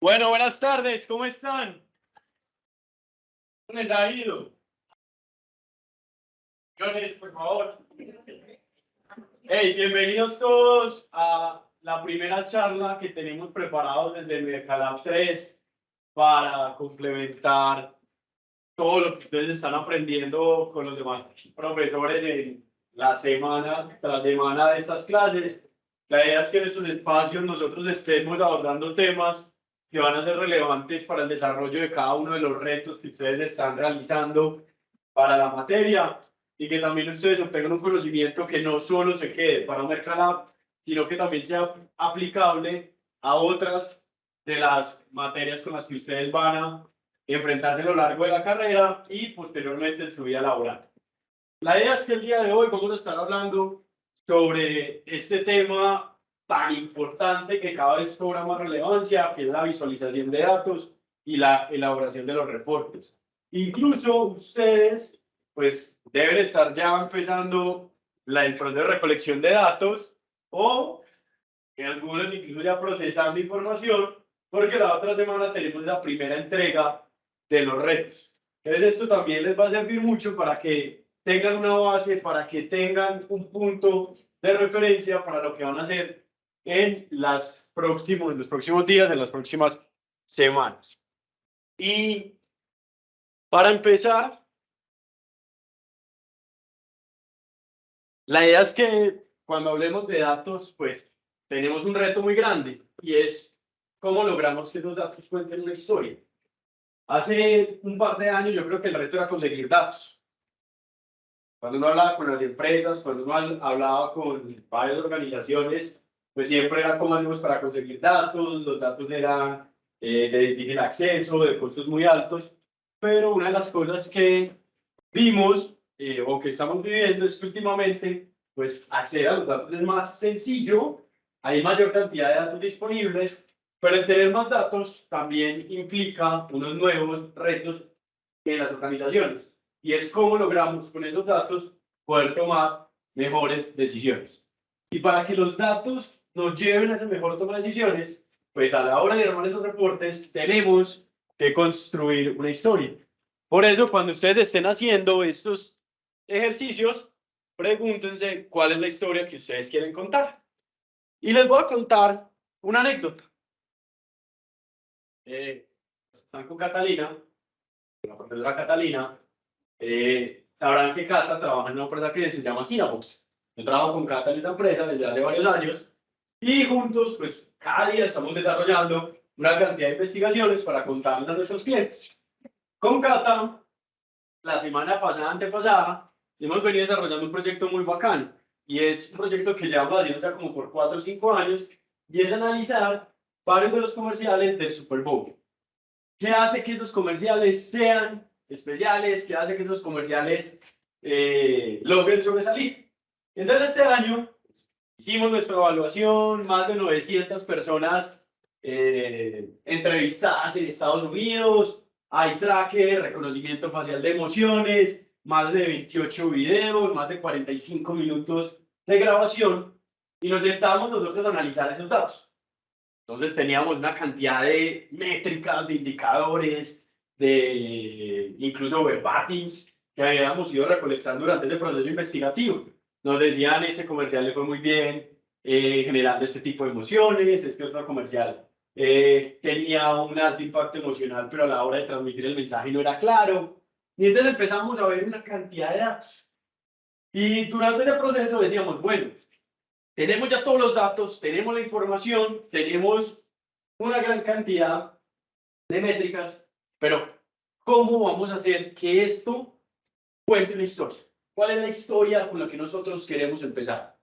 Bueno, buenas tardes, ¿cómo están? ¿Cómo les ha ido? Señores, por favor. Hey, bienvenidos todos a la primera charla que tenemos preparado desde Mercalab 3 para complementar todo lo que ustedes están aprendiendo con los demás profesores en la semana tras semana de estas clases. La idea es que en estos espacios nosotros estemos abordando temas que van a ser relevantes para el desarrollo de cada uno de los retos que ustedes están realizando para la materia y que también ustedes obtengan un conocimiento que no solo se quede para un Mercalab, sino que también sea aplicable a otras de las materias con las que ustedes van a enfrentarse a lo largo de la carrera y posteriormente en su vida laboral. La idea es que el día de hoy vamos a estar hablando sobre este tema tan importante que cada vez cobra más relevancia, que es la visualización de datos y la elaboración de los reportes. Incluso ustedes, pues, deben estar ya empezando el proceso de recolección de datos o algunos incluso ya procesando información, porque la otra semana tenemos la primera entrega de los retos. Entonces esto también les va a servir mucho para que tengan una base, para que tengan un punto de referencia para lo que van a hacer en los próximos días, en las próximas semanas. Y para empezar, la idea es que cuando hablemos de datos, pues tenemos un reto muy grande y es cómo logramos que esos datos cuenten una historia. Hace un par de años yo creo que el reto era conseguir datos. Cuando uno hablaba con las empresas, cuando uno hablaba con varias organizaciones, pues siempre era cómo hacemos para conseguir datos, los datos eran de difícil acceso, de costos muy altos, pero una de las cosas que vimos o que estamos viviendo es que últimamente, pues acceder a los datos es más sencillo, hay mayor cantidad de datos disponibles, pero el tener más datos también implica unos nuevos retos en las organizaciones. Y es cómo logramos con esos datos poder tomar mejores decisiones. Y para que los datos nos lleven a esa mejor toma de decisiones, pues a la hora de armar esos reportes tenemos que construir una historia. Por eso, cuando ustedes estén haciendo estos ejercicios, pregúntense cuál es la historia que ustedes quieren contar. Y les voy a contar una anécdota. Están con Catalina, la profesora Catalina, sabrán que Cata trabaja en una empresa que se llama Synabox. Yo trabajo con Cata en esta empresa desde hace varios años y juntos, pues cada día estamos desarrollando una cantidad de investigaciones para contarles a nuestros clientes. Con Cata, la semana pasada, antepasada, hemos venido desarrollando un proyecto muy bacán y es un proyecto que llevamos haciendo ya como por 4 o 5 años y es analizar varios de los comerciales del Super Bowl. ¿Qué hace que esos comerciales sean especiales? ¿Qué hace que esos comerciales logren sobresalir? Entonces este año hicimos nuestra evaluación, más de 900 personas entrevistadas en Estados Unidos, eye tracker, reconocimiento facial de emociones, más de 28 videos, más de 45 minutos de grabación y nos sentamos nosotros a analizar esos datos. Entonces teníamos una cantidad de métricas, de indicadores, de incluso verbatins que habíamos ido recolectando durante ese proceso investigativo. Nos decían, ese comercial le fue muy bien generando este tipo de emociones, este otro comercial tenía un alto impacto emocional, pero a la hora de transmitir el mensaje no era claro. Y entonces empezamos a ver una cantidad de datos. Y durante ese proceso decíamos, bueno, tenemos ya todos los datos, tenemos la información, tenemos una gran cantidad de métricas, pero ¿cómo vamos a hacer que esto cuente una historia? ¿Cuál es la historia con la que nosotros queremos empezar?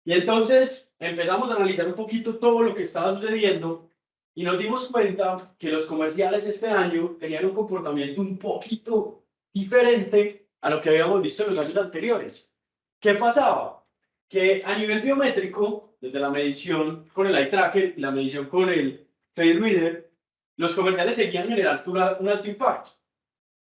Y entonces empezamos a analizar un poquito todo lo que estaba sucediendo y nos dimos cuenta que los comerciales este año tenían un comportamiento un poquito diferente a lo que habíamos visto en los años anteriores. ¿Qué pasaba? Que a nivel biométrico, desde la medición con el eye tracker y la medición con el face reader, los comerciales seguían generando un alto impacto.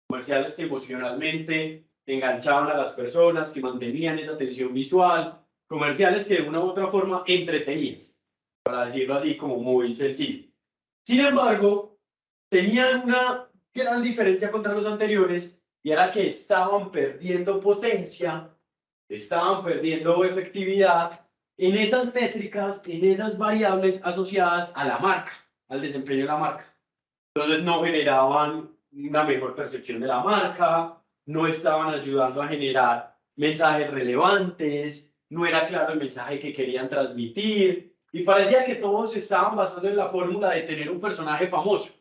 Comerciales que emocionalmente enganchaban a las personas, que mantenían esa atención visual, comerciales que de una u otra forma entretenían, para decirlo así como muy sencillo. Sin embargo, tenían una gran diferencia contra los anteriores y era que estaban perdiendo potencia, estaban perdiendo efectividad en esas métricas, en esas variables asociadas a la marca, al desempeño de la marca. Entonces no generaban una mejor percepción de la marca, no estaban ayudando a generar mensajes relevantes, no era claro el mensaje que querían transmitir y parecía que todos se estaban basando en la fórmula de tener un personaje famoso.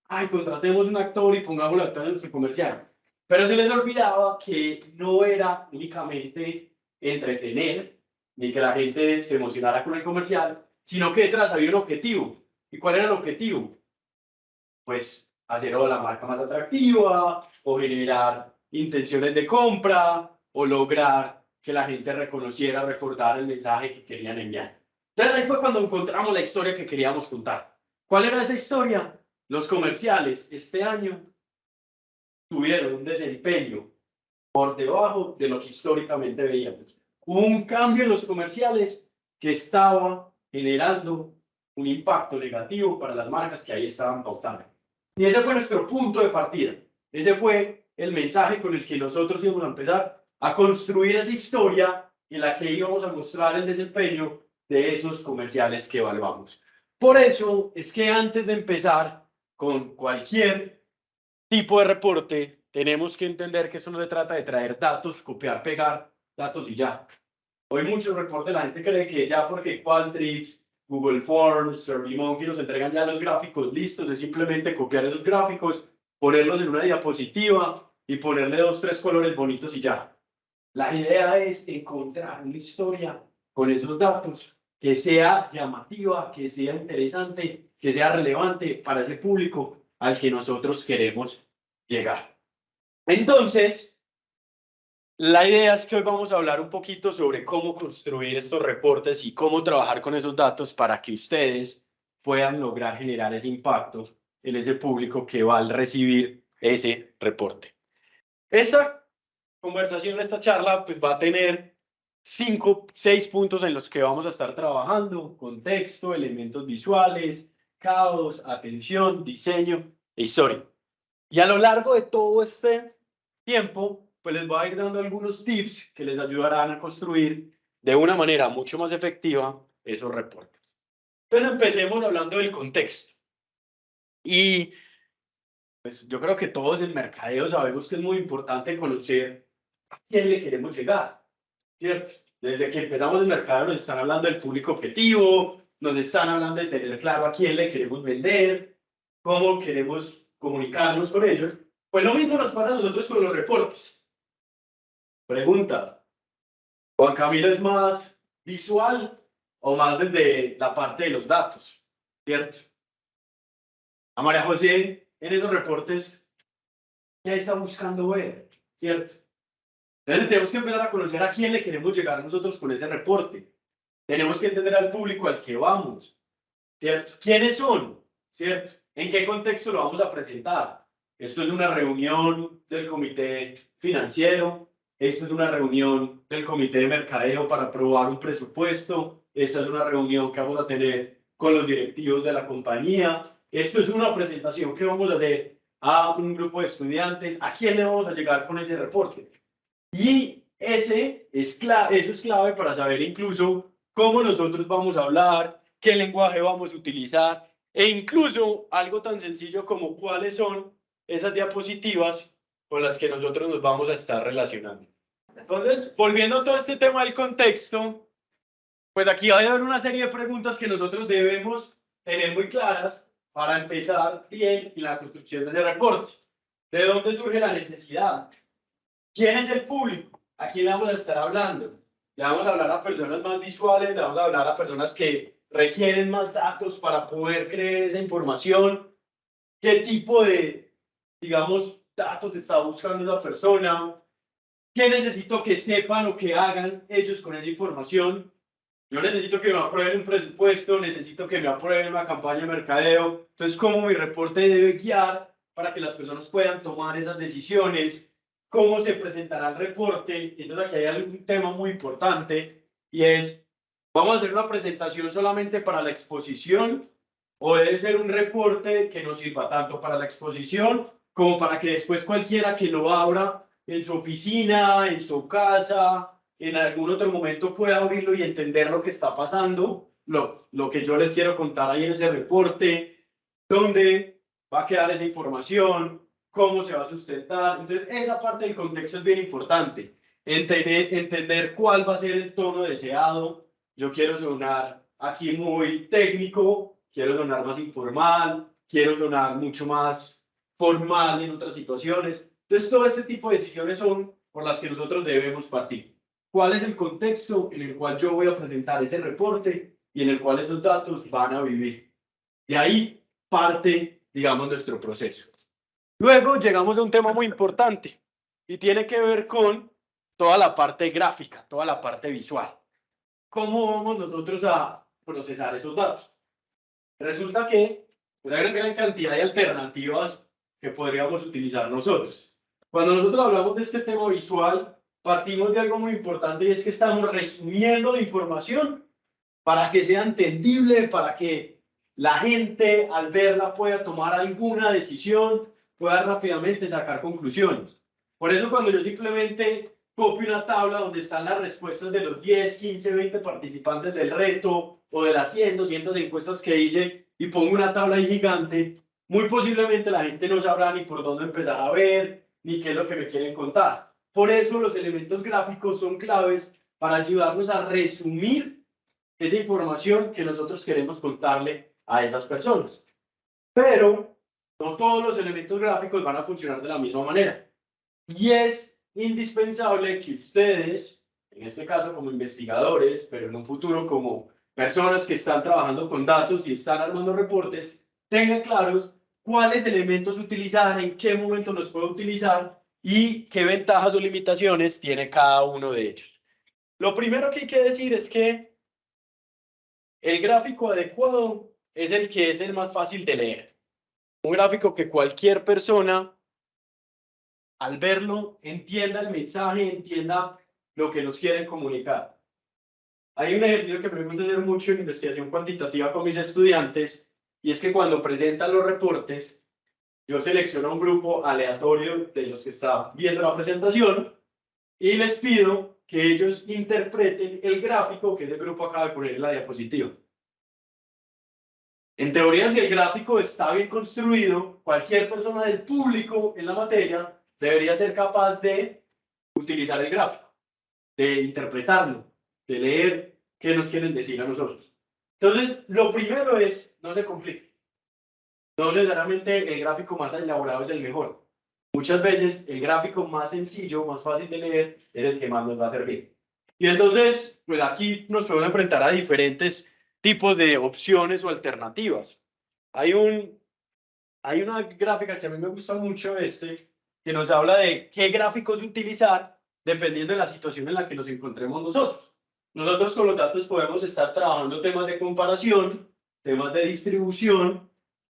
Ay, contratemos un actor y pongámoslo actor en nuestro comercial. Pero se les olvidaba que no era únicamente entretener ni que la gente se emocionara con el comercial, sino que detrás había un objetivo. ¿Y cuál era el objetivo? Pues hacer o la marca más atractiva, o generar intenciones de compra, o lograr que la gente reconociera, recordara el mensaje que querían enviar. Entonces ahí fue cuando encontramos la historia que queríamos contar. ¿Cuál era esa historia? Los comerciales este año tuvieron un desempeño por debajo de lo que históricamente veíamos. Hubo un cambio en los comerciales que estaba generando un impacto negativo para las marcas que ahí estaban pautando. Y ese fue nuestro punto de partida. Ese fue el mensaje con el que nosotros íbamos a empezar a construir esa historia en la que íbamos a mostrar el desempeño de esos comerciales que evaluamos. Por eso es que antes de empezar con cualquier tipo de reporte, tenemos que entender que eso no se trata de traer datos, copiar, pegar datos y ya. Hoy muchos reportes la gente cree que ya porque Qualtrics, Google Forms, SurveyMonkey nos entregan ya los gráficos listos, es simplemente copiar esos gráficos, ponerlos en una diapositiva y ponerle 2, 3 colores bonitos y ya. La idea es encontrar una historia con esos datos que sea llamativa, que sea interesante, que sea relevante para ese público al que nosotros queremos llegar. Entonces, la idea es que hoy vamos a hablar un poquito sobre cómo construir estos reportes y cómo trabajar con esos datos para que ustedes puedan lograr generar ese impacto en ese público que va a recibir ese reporte. Esta conversación, esta charla, pues va a tener 5, 6 puntos en los que vamos a estar trabajando: contexto, elementos visuales, caos, atención, diseño e historia. Y a lo largo de todo este tiempo, pues les voy a ir dando algunos tips que les ayudarán a construir de una manera mucho más efectiva esos reportes. Entonces empecemos hablando del contexto. Y pues yo creo que todos en mercadeo sabemos que es muy importante conocer a quién le queremos llegar, ¿cierto? Desde que empezamos el mercado nos están hablando del público objetivo, nos están hablando de tener claro a quién le queremos vender, cómo queremos comunicarnos con ellos. Pues lo mismo nos pasa a nosotros con los reportes. Pregunta: ¿Juan Camilo es más visual o más desde la parte de los datos? ¿Cierto? A María José en esos reportes, ¿qué está buscando ver? ¿Cierto? Entonces tenemos que empezar a conocer a quién le queremos llegar nosotros con ese reporte. Tenemos que entender al público al que vamos, ¿cierto? ¿Quiénes son? ¿Cierto? ¿En qué contexto lo vamos a presentar? Esto es una reunión del comité financiero, esto es una reunión del comité de mercadeo para aprobar un presupuesto, esta es una reunión que vamos a tener con los directivos de la compañía, esto es una presentación que vamos a hacer a un grupo de estudiantes. ¿A quién le vamos a llegar con ese reporte? Y eso es clave para saber incluso cómo nosotros vamos a hablar, qué lenguaje vamos a utilizar, e incluso algo tan sencillo como cuáles son esas diapositivas con las que nosotros nos vamos a estar relacionando. Entonces, volviendo a todo este tema del contexto, pues aquí va a haber una serie de preguntas que nosotros debemos tener muy claras para empezar bien en la construcción de ese reporte. ¿De dónde surge la necesidad? ¿Quién es el público? ¿A quién le vamos a estar hablando? Le vamos a hablar a personas más visuales, le vamos a hablar a personas que requieren más datos para poder creer esa información. ¿Qué tipo de, digamos, datos está buscando esa persona? ¿Qué necesito que sepan o que hagan ellos con esa información? Yo necesito que me aprueben un presupuesto, necesito que me aprueben una campaña de mercadeo. Entonces, ¿cómo mi reporte debe guiar para que las personas puedan tomar esas decisiones? ¿Cómo se presentará el reporte? Entonces, aquí hay un tema muy importante y es: ¿vamos a hacer una presentación solamente para la exposición o debe ser un reporte que nos sirva tanto para la exposición como para que después cualquiera que lo abra en su oficina, en su casa, en algún otro momento pueda abrirlo y entender lo que está pasando, lo que yo les quiero contar ahí en ese reporte, dónde va a quedar esa información, cómo se va a sustentar. Entonces, esa parte del contexto es bien importante. Entender cuál va a ser el tono deseado. Yo quiero sonar aquí muy técnico, quiero sonar más informal, quiero sonar mucho más formal en otras situaciones. Entonces, todo este tipo de decisiones son por las que nosotros debemos partir. ¿Cuál es el contexto en el cual yo voy a presentar ese reporte y en el cual esos datos van a vivir? De ahí parte, digamos, nuestro proceso. Luego llegamos a un tema muy importante y tiene que ver con toda la parte gráfica, toda la parte visual. ¿Cómo vamos nosotros a procesar esos datos? Resulta que pues, hay una gran cantidad de alternativas que podríamos utilizar nosotros. Cuando nosotros hablamos de este tema visual, partimos de algo muy importante y es que estamos resumiendo la información para que sea entendible, para que la gente al verla pueda tomar alguna decisión, pueda rápidamente sacar conclusiones. Por eso cuando yo simplemente copio una tabla donde están las respuestas de los 10, 15, 20 participantes del reto o de las 100, 200 encuestas que hice y pongo una tabla ahí gigante, muy posiblemente la gente no sabrá ni por dónde empezar a ver, ni qué es lo que me quieren contar. Por eso los elementos gráficos son claves para ayudarnos a resumir esa información que nosotros queremos contarle a esas personas. Pero no todos los elementos gráficos van a funcionar de la misma manera. Y es indispensable que ustedes, en este caso como investigadores, pero en un futuro como personas que están trabajando con datos y están armando reportes, tengan claros cuáles elementos utilizar, en qué momento los puedo utilizar y qué ventajas o limitaciones tiene cada uno de ellos. Lo primero que hay que decir es que el gráfico adecuado es el que es el más fácil de leer. Un gráfico que cualquier persona, al verlo, entienda el mensaje, entienda lo que nos quieren comunicar. Hay un ejercicio que me gusta hacer mucho en investigación cuantitativa con mis estudiantes, y es que cuando presentan los reportes, yo selecciono un grupo aleatorio de los que están viendo la presentación y les pido que ellos interpreten el gráfico que ese grupo acaba de poner en la diapositiva. En teoría, si el gráfico está bien construido, cualquier persona del público en la materia debería ser capaz de utilizar el gráfico, de interpretarlo, de leer qué nos quieren decir a nosotros. Entonces, lo primero es, no se complique. No necesariamente el gráfico más elaborado es el mejor. Muchas veces el gráfico más sencillo, más fácil de leer, es el que más nos va a servir. Y entonces, pues aquí nos podemos enfrentar a diferentes tipos de opciones o alternativas. Hay una gráfica que a mí me gusta mucho, que nos habla de qué gráficos utilizar dependiendo de la situación en la que nos encontremos nosotros. Nosotros con los datos podemos estar trabajando temas de comparación, temas de distribución,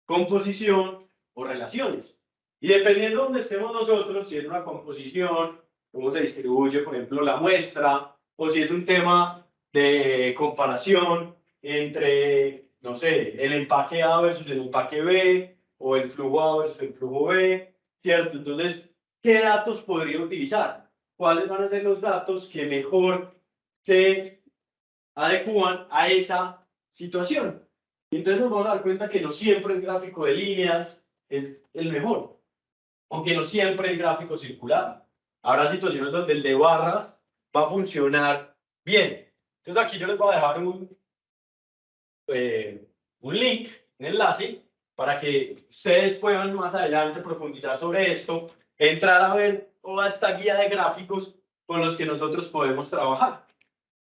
composición o relaciones. Y dependiendo de dónde estemos nosotros, si es una composición, cómo se distribuye, por ejemplo, la muestra, o si es un tema de comparación entre, no sé, el empaque A versus el empaque B, o el flujo A versus el flujo B, ¿cierto? Entonces, ¿qué datos podría utilizar? ¿Cuáles van a ser los datos que mejor se adecúan a esa situación? Y entonces nos vamos a dar cuenta que no siempre el gráfico de líneas es el mejor, aunque no siempre el gráfico circular. Habrá situaciones donde el de barras va a funcionar bien. Entonces aquí yo les voy a dejar un link, un enlace, para que ustedes puedan más adelante profundizar sobre esto, entrar a ver toda esta guía de gráficos con los que nosotros podemos trabajar.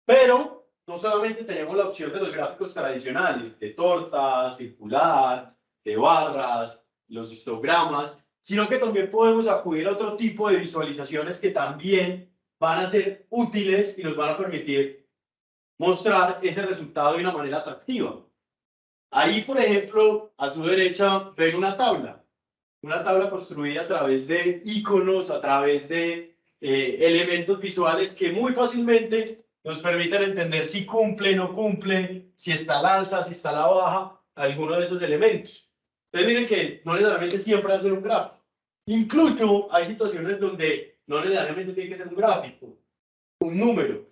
Pero no solamente tenemos la opción de los gráficos tradicionales, de torta, circular, de barras, los histogramas, sino que también podemos acudir a otro tipo de visualizaciones que también van a ser útiles y nos van a permitir mostrar ese resultado de una manera atractiva. Ahí, por ejemplo, a su derecha ven una tabla construida a través de iconos, a través de elementos visuales que muy fácilmente nos permiten entender si cumple, no cumple, si está al alza, si está a la baja, alguno de esos elementos. Entonces miren que no necesariamente siempre va a ser un gráfico. Incluso hay situaciones donde no necesariamente tiene que ser un gráfico. Un número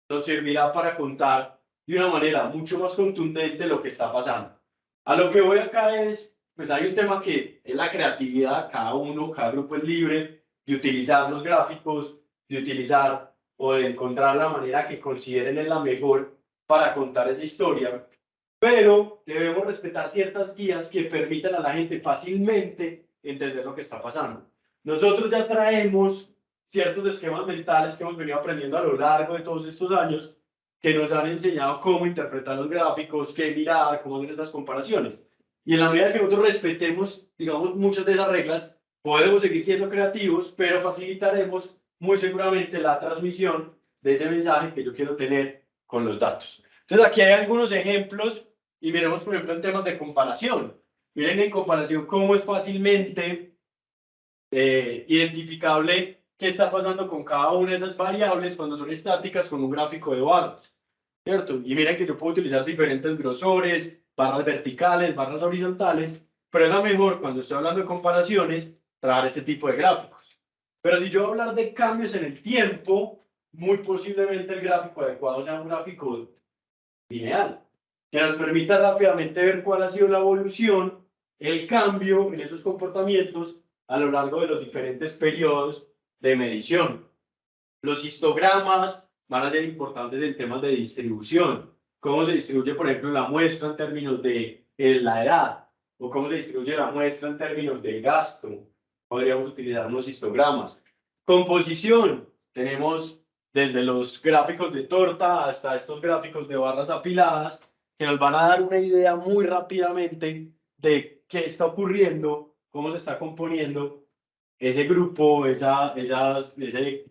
nos servirá para contar de una manera mucho más contundente lo que está pasando. A lo que voy acá es, pues hay un tema que es la creatividad, cada uno, cada grupo es libre de utilizar los gráficos, de utilizar o de encontrar la manera que consideren es la mejor para contar esa historia, pero debemos respetar ciertas guías que permitan a la gente fácilmente entender lo que está pasando. Nosotros ya traemos ciertos esquemas mentales que hemos venido aprendiendo a lo largo de todos estos años, que nos han enseñado cómo interpretar los gráficos, qué mirar, cómo hacer esas comparaciones. Y en la medida que nosotros respetemos, digamos, muchas de esas reglas, podemos seguir siendo creativos, pero facilitaremos muy seguramente la transmisión de ese mensaje que yo quiero tener con los datos. Entonces aquí hay algunos ejemplos y miremos, por ejemplo, en temas de comparación. Miren en comparación cómo es fácilmente identificable qué está pasando con cada una de esas variables cuando son estáticas con un gráfico de barras, ¿cierto? Y miren que yo puedo utilizar diferentes grosores, barras verticales, barras horizontales, pero es la mejor cuando estoy hablando de comparaciones, trabajar este tipo de gráficos. Pero si yo voy a hablar de cambios en el tiempo, muy posiblemente el gráfico adecuado sea un gráfico lineal, que nos permita rápidamente ver cuál ha sido la evolución, el cambio en esos comportamientos a lo largo de los diferentes periodos de medición. Los histogramas van a ser importantes en temas de distribución. Cómo se distribuye, por ejemplo, la muestra en términos de la edad, o cómo se distribuye la muestra en términos de gasto. Podríamos utilizar unos histogramas. Composición. Tenemos desde los gráficos de torta hasta estos gráficos de barras apiladas, que nos van a dar una idea muy rápidamente de qué está ocurriendo, cómo se está componiendo ese grupo, ese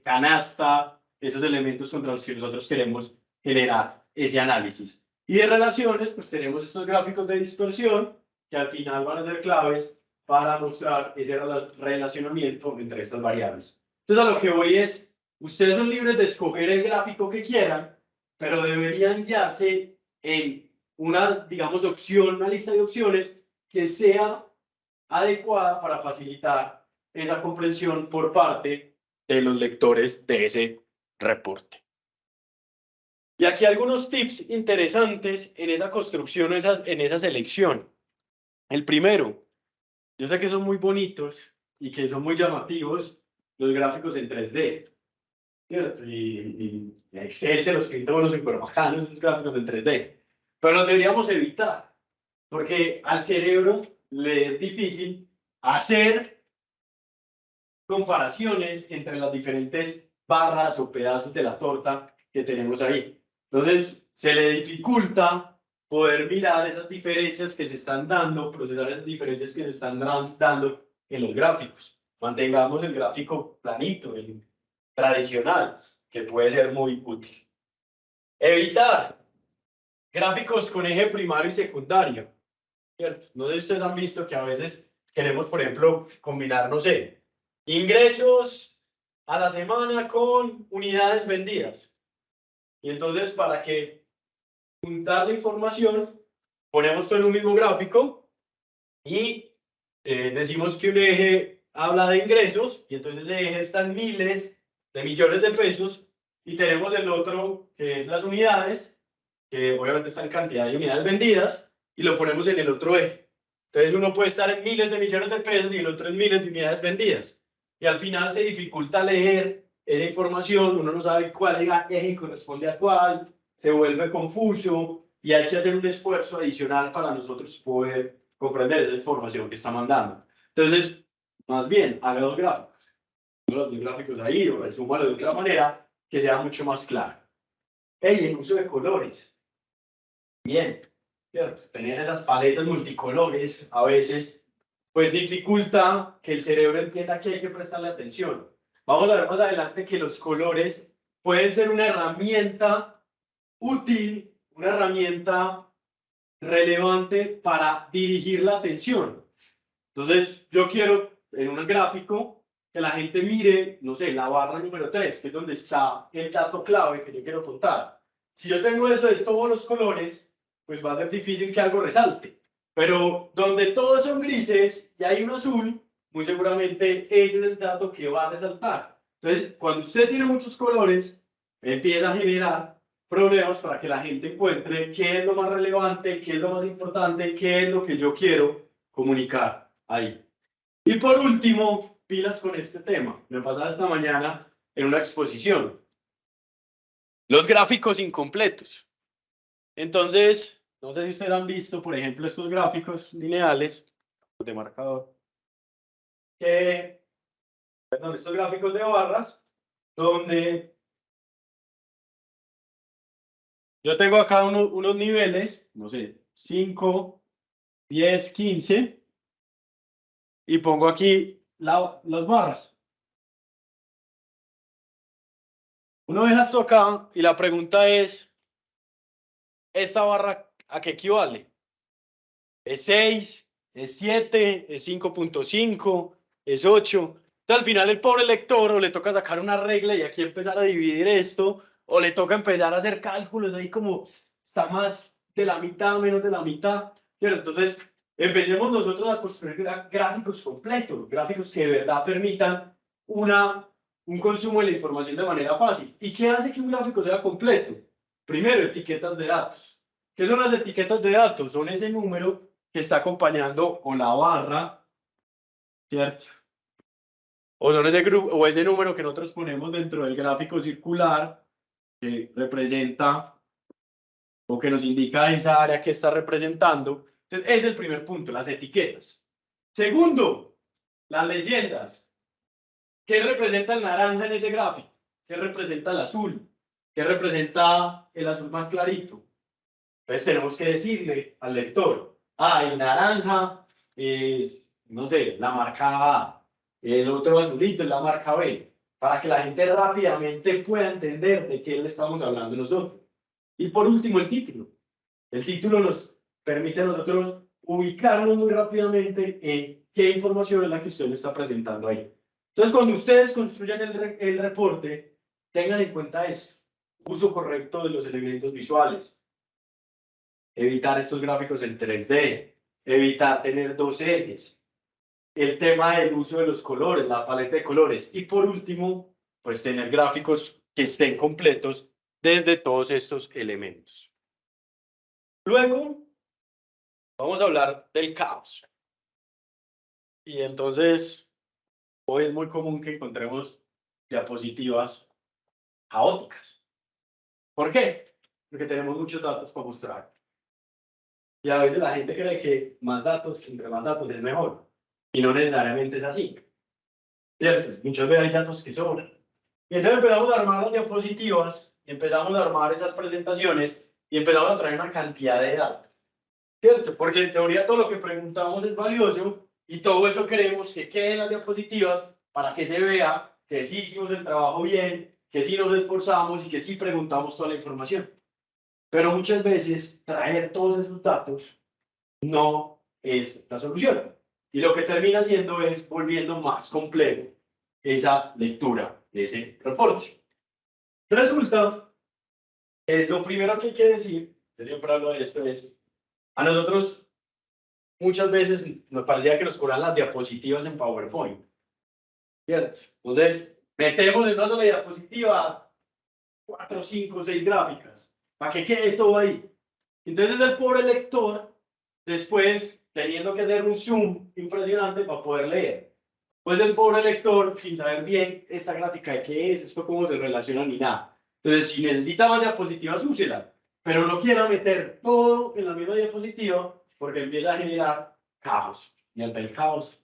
canasta, esos elementos contra los que nosotros queremos generar ese análisis. Y de relaciones, pues tenemos estos gráficos de dispersión que al final van a ser claves para mostrar ese relacionamiento entre estas variables. Entonces a lo que voy es, ustedes son libres de escoger el gráfico que quieran, pero deberían guiarse en una, digamos, opción, una lista de opciones que sea adecuada para facilitar esa comprensión por parte de los lectores de ese reporte. Y aquí algunos tips interesantes en esa construcción, en esa selección. El primero, yo sé que son muy bonitos y que son muy llamativos los gráficos en 3D. ¿Cierto? Y Excel se los pinta unos súper bacanos esos gráficos en 3D. Pero los deberíamos evitar, porque al cerebro le es difícil hacer comparaciones entre las diferentes barras o pedazos de la torta que tenemos ahí. Entonces, se le dificulta poder mirar esas diferencias que se están dando, procesar esas diferencias que se están dando en los gráficos. Mantengamos el gráfico planito, el tradicional, que puede ser muy útil. Evitar gráficos con eje primario y secundario. ¿Cierto? No sé si ustedes han visto que a veces queremos, por ejemplo, combinar, no sé, ingresos a la semana con unidades vendidas. Y entonces, para que juntar la información, ponemos todo en un mismo gráfico y decimos que un eje habla de ingresos y entonces ese eje está en miles de millones de pesos y tenemos el otro que es las unidades, que obviamente está en cantidad de unidades vendidas y lo ponemos en el otro eje. Entonces uno puede estar en miles de millones de pesos y el otro en miles de unidades vendidas. Y al final se dificulta leer esa información, uno no sabe cuál eje corresponde a cuál, se vuelve confuso y hay que hacer un esfuerzo adicional para nosotros poder comprender esa información que está mandando. Entonces, más bien, haga dos gráficos. Los dos gráficos ahí o resúmalo de otra manera que sea mucho más claro. Hey, el uso de colores. Bien, ¿cierto? Tener esas paletas multicolores a veces pues dificulta que el cerebro entienda que hay que prestarle atención. Vamos a ver más adelante que los colores pueden ser una herramienta útil, una herramienta relevante para dirigir la atención. Entonces, yo quiero en un gráfico que la gente mire, no sé, la barra número 3, que es donde está el dato clave que yo quiero contar. Si yo tengo eso de todos los colores, pues va a ser difícil que algo resalte. Pero donde todos son grises y hay un azul, muy seguramente ese es el dato que va a resaltar. Entonces, cuando usted tiene muchos colores, empieza a generar problemas para que la gente encuentre qué es lo más relevante, qué es lo más importante, qué es lo que yo quiero comunicar ahí. Y por último, pilas con este tema. Me pasaba esta mañana en una exposición. Los gráficos incompletos. Entonces, no sé si ustedes han visto, por ejemplo, estos gráficos lineales de marcador, estos gráficos de barras, donde yo tengo acá unos niveles, no sé, 5, 10, 15, y pongo aquí las barras. Uno deja esto acá y la pregunta es, ¿esta barra a qué equivale? ¿Es 6? ¿Es 7? ¿Es 5.5? ¿Es 8? Entonces, al final el pobre lector o le toca sacar una regla y aquí empezar a dividir esto, o le toca empezar a hacer cálculos ahí como está más de la mitad, menos de la mitad. ¿Cierto? Entonces, empecemos nosotros a construir gráficos completos, gráficos que de verdad permitan un consumo de la información de manera fácil. ¿Y qué hace que un gráfico sea completo? Primero, etiquetas de datos. ¿Qué son las etiquetas de datos? Son ese número que está acompañando o la barra, ¿cierto? O son ese grupo o ese número que nosotros ponemos dentro del gráfico circular que representa o que nos indica esa área que está representando. Entonces, ese es el primer punto, las etiquetas. Segundo, las leyendas. ¿Qué representa el naranja en ese gráfico? ¿Qué representa el azul? ¿Qué representa el azul más clarito? Entonces tenemos que decirle al lector, el naranja es, no sé, la marca A, el otro azulito es la marca B, para que la gente rápidamente pueda entender de qué le estamos hablando nosotros. Y por último, el título. El título nos permite a nosotros ubicarnos muy rápidamente en qué información es la que usted me está presentando ahí. Entonces, cuando ustedes construyan el reporte, tengan en cuenta esto. Uso correcto de los elementos visuales. Evitar estos gráficos en 3D, evitar tener dos ejes, el tema del uso de los colores, la paleta de colores y por último, pues tener gráficos que estén completos desde todos estos elementos. Luego, vamos a hablar del caos. Y entonces, hoy es muy común que encontremos diapositivas caóticas. ¿Por qué? Porque tenemos muchos datos para mostrar. Y a veces la gente cree que más datos, entre más datos es mejor. Y no necesariamente es así. ¿Cierto? Muchas veces hay datos que sobran. Y entonces empezamos a armar las diapositivas, empezamos a armar esas presentaciones y empezamos a traer una cantidad de datos. ¿Cierto? Porque en teoría todo lo que preguntamos es valioso y todo eso queremos que quede en las diapositivas para que se vea que sí hicimos el trabajo bien, que sí nos esforzamos y que sí preguntamos toda la información. Pero muchas veces traer todos esos datos no es la solución. Y lo que termina siendo es volviendo más complejo esa lectura de ese reporte. Resulta, lo primero que hay que decir, yo siempre hablo de esto, es, a nosotros muchas veces nos parecía que nos cobran las diapositivas en PowerPoint. ¿Cierto? Entonces, metemos en una sola diapositiva 4, 5, 6 gráficas, para que quede todo ahí. Entonces el pobre lector, después, teniendo que hacer un zoom impresionante para poder leer. Pues el pobre lector, sin saber bien esta gráfica de qué es, esto cómo se relaciona ni nada. Entonces, si necesita más diapositivas, úsela, pero no quiera meter todo en la misma diapositiva porque empieza a generar caos. Y ante el caos,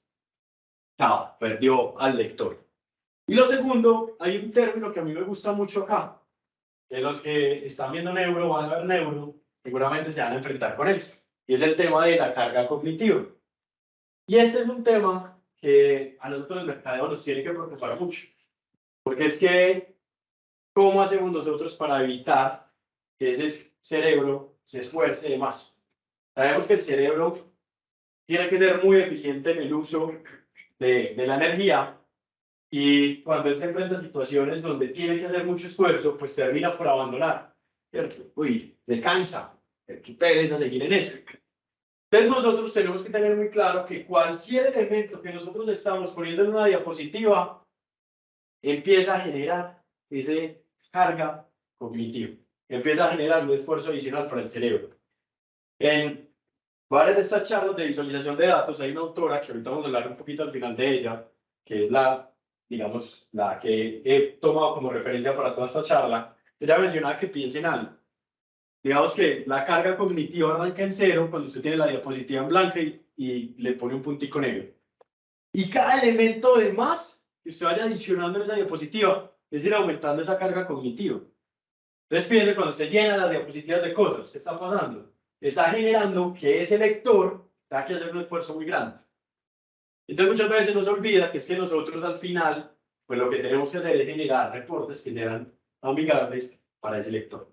chao, perdió al lector. Y lo segundo, hay un término que a mí me gusta mucho acá. De los que están viendo neuro, van a ver neuro, seguramente se van a enfrentar con él. Y es el tema de la carga cognitiva. Y ese es un tema que a nosotros el mercadeo nos tiene que preocupar mucho. Porque es que, ¿cómo hacemos nosotros para evitar que ese cerebro se esfuerce más? Sabemos que el cerebro tiene que ser muy eficiente en el uso de la energía y cuando él se enfrenta a situaciones donde tiene que hacer mucho esfuerzo, pues termina por abandonar, ¿cierto? Uy, le cansa, qué pereza seguir en eso. Entonces nosotros tenemos que tener muy claro que cualquier elemento que nosotros estamos poniendo en una diapositiva empieza a generar esa carga cognitiva, empieza a generar un esfuerzo adicional para el cerebro. En varias de estas charlas de visualización de datos hay una autora que ahorita vamos a hablar un poquito al final de ella, que es digamos, la que he tomado como referencia para toda esta charla. Ella mencionaba que piensen en algo. Digamos que la carga cognitiva arranca en cero cuando usted tiene la diapositiva en blanco y le pone un puntico negro. Y cada elemento de más que usted vaya adicionando en esa diapositiva es ir aumentando esa carga cognitiva. Entonces piense cuando usted llena las diapositivas de cosas, ¿qué está pasando? Está generando que ese lector tenga que hacer un esfuerzo muy grande. Entonces muchas veces nos olvida que es que nosotros al final, pues lo que tenemos que hacer es generar reportes que sean amigables para ese lector.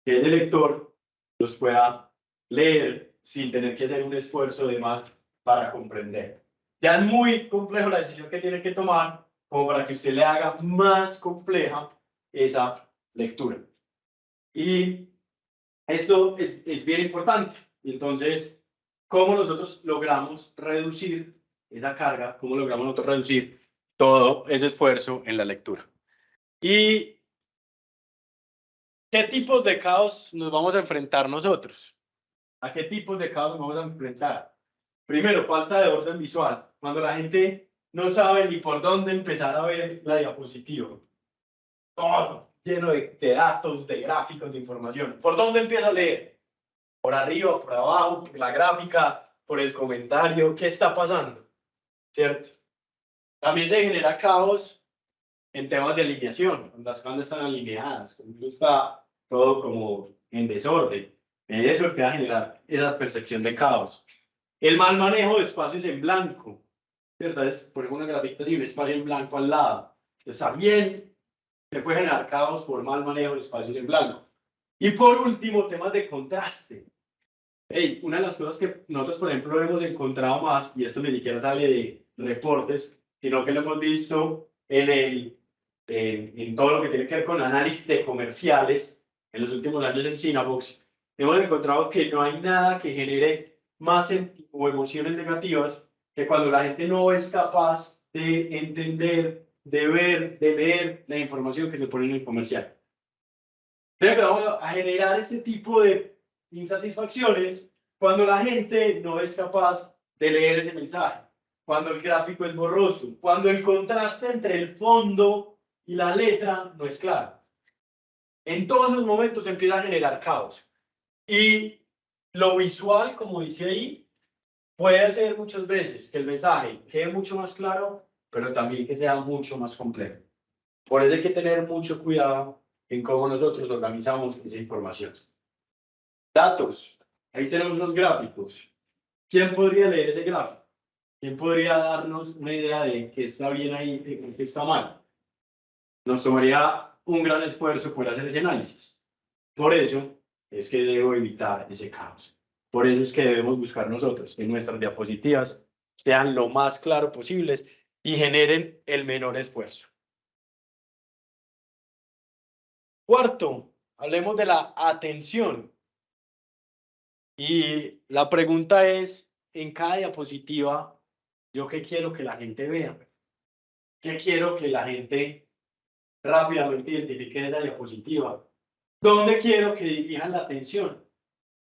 Que el lector los pueda leer sin tener que hacer un esfuerzo de más para comprender. Ya es muy complejo la decisión que tiene que tomar como para que usted le haga más compleja esa lectura. Y esto es bien importante. Entonces, ¿cómo nosotros logramos reducir esa carga? ¿Cómo logramos nosotros reducir todo ese esfuerzo en la lectura? ¿Y qué tipos de caos nos vamos a enfrentar nosotros? ¿A qué tipos de caos nos vamos a enfrentar? Primero, falta de orden visual. Cuando la gente no sabe ni por dónde empezar a ver la diapositiva. Todo lleno de datos, de gráficos, de información. ¿Por dónde empiezo a leer? ¿Por arriba, por abajo, por la gráfica, por el comentario? ¿Qué está pasando? ¿Cierto? También se genera caos en temas de alineación. Las cosas están alineadas. Cuando está todo como en desorden. Eso empieza a generar esa percepción de caos. El mal manejo de espacios en blanco. ¿Cierto? Entonces, ponemos una grafiquita y un espacio en blanco al lado. Entonces, también se puede generar caos por mal manejo de espacios en blanco. Y por último, temas de contraste. Hey, una de las cosas que nosotros, por ejemplo, hemos encontrado más, y esto ni siquiera sale de reportes, sino que lo hemos visto en todo lo que tiene que ver con análisis de comerciales en los últimos años en Cinebox, hemos encontrado que no hay nada que genere más o emociones negativas que cuando la gente no es capaz de entender, de ver, de leer la información que se pone en el comercial. Entonces vamos a generar este tipo de insatisfacciones cuando la gente no es capaz de leer ese mensaje, cuando el gráfico es borroso, cuando el contraste entre el fondo y la letra no es claro. En todos esos momentos se empieza a generar caos. Y lo visual, como dice ahí, puede hacer muchas veces que el mensaje quede mucho más claro, pero también que sea mucho más complejo. Por eso hay que tener mucho cuidado en cómo nosotros organizamos esa información. Datos. Ahí tenemos los gráficos. ¿Quién podría leer ese gráfico? ¿Quién podría darnos una idea de qué está bien ahí y qué está mal? Nos tomaría un gran esfuerzo poder hacer ese análisis. Por eso es que debo evitar ese caos. Por eso es que debemos buscar nosotros que nuestras diapositivas sean lo más claro posibles y generen el menor esfuerzo. Cuarto, hablemos de la atención. Y la pregunta es, en cada diapositiva, ¿yo qué quiero que la gente vea? ¿Qué quiero que la gente rápidamente identifique en la diapositiva? ¿Dónde quiero que dirijan la atención?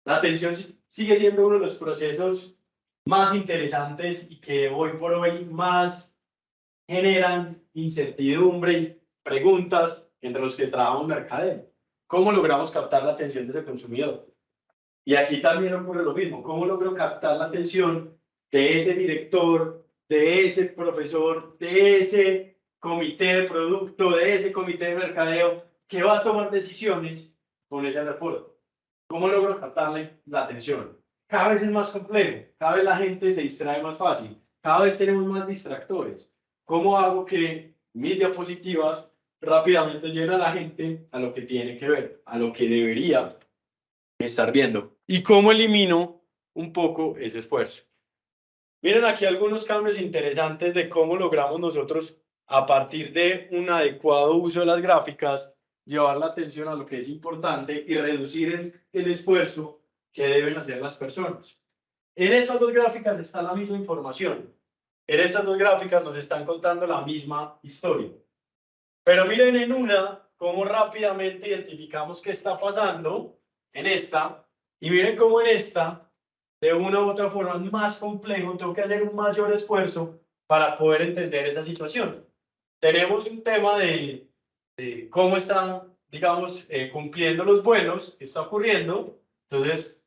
La atención sigue siendo uno de los procesos más interesantes y que hoy por hoy más generan incertidumbre y preguntas entre los que trabajan mercadeo. ¿Cómo logramos captar la atención de ese consumidor? Y aquí también ocurre lo mismo. ¿Cómo logro captar la atención de ese director, de ese profesor, de ese comité de producto, de ese comité de mercadeo que va a tomar decisiones con ese reporte? ¿Cómo logro captarle la atención? Cada vez es más complejo, cada vez la gente se distrae más fácil, cada vez tenemos más distractores. ¿Cómo hago que mis diapositivas rápidamente lleguen a la gente a lo que tiene que ver, a lo que debería estar viendo? ¿Y cómo elimino un poco ese esfuerzo? Miren aquí algunos cambios interesantes de cómo logramos nosotros, a partir de un adecuado uso de las gráficas, llevar la atención a lo que es importante y reducir el esfuerzo que deben hacer las personas. En estas dos gráficas está la misma información. En estas dos gráficas nos están contando la misma historia. Pero miren en una cómo rápidamente identificamos qué está pasando en esta. Y miren cómo en esta, de una u otra forma, es más complejo. Tengo que hacer un mayor esfuerzo para poder entender esa situación. Tenemos un tema de cómo están, digamos, cumpliendo los vuelos, qué está ocurriendo. Entonces,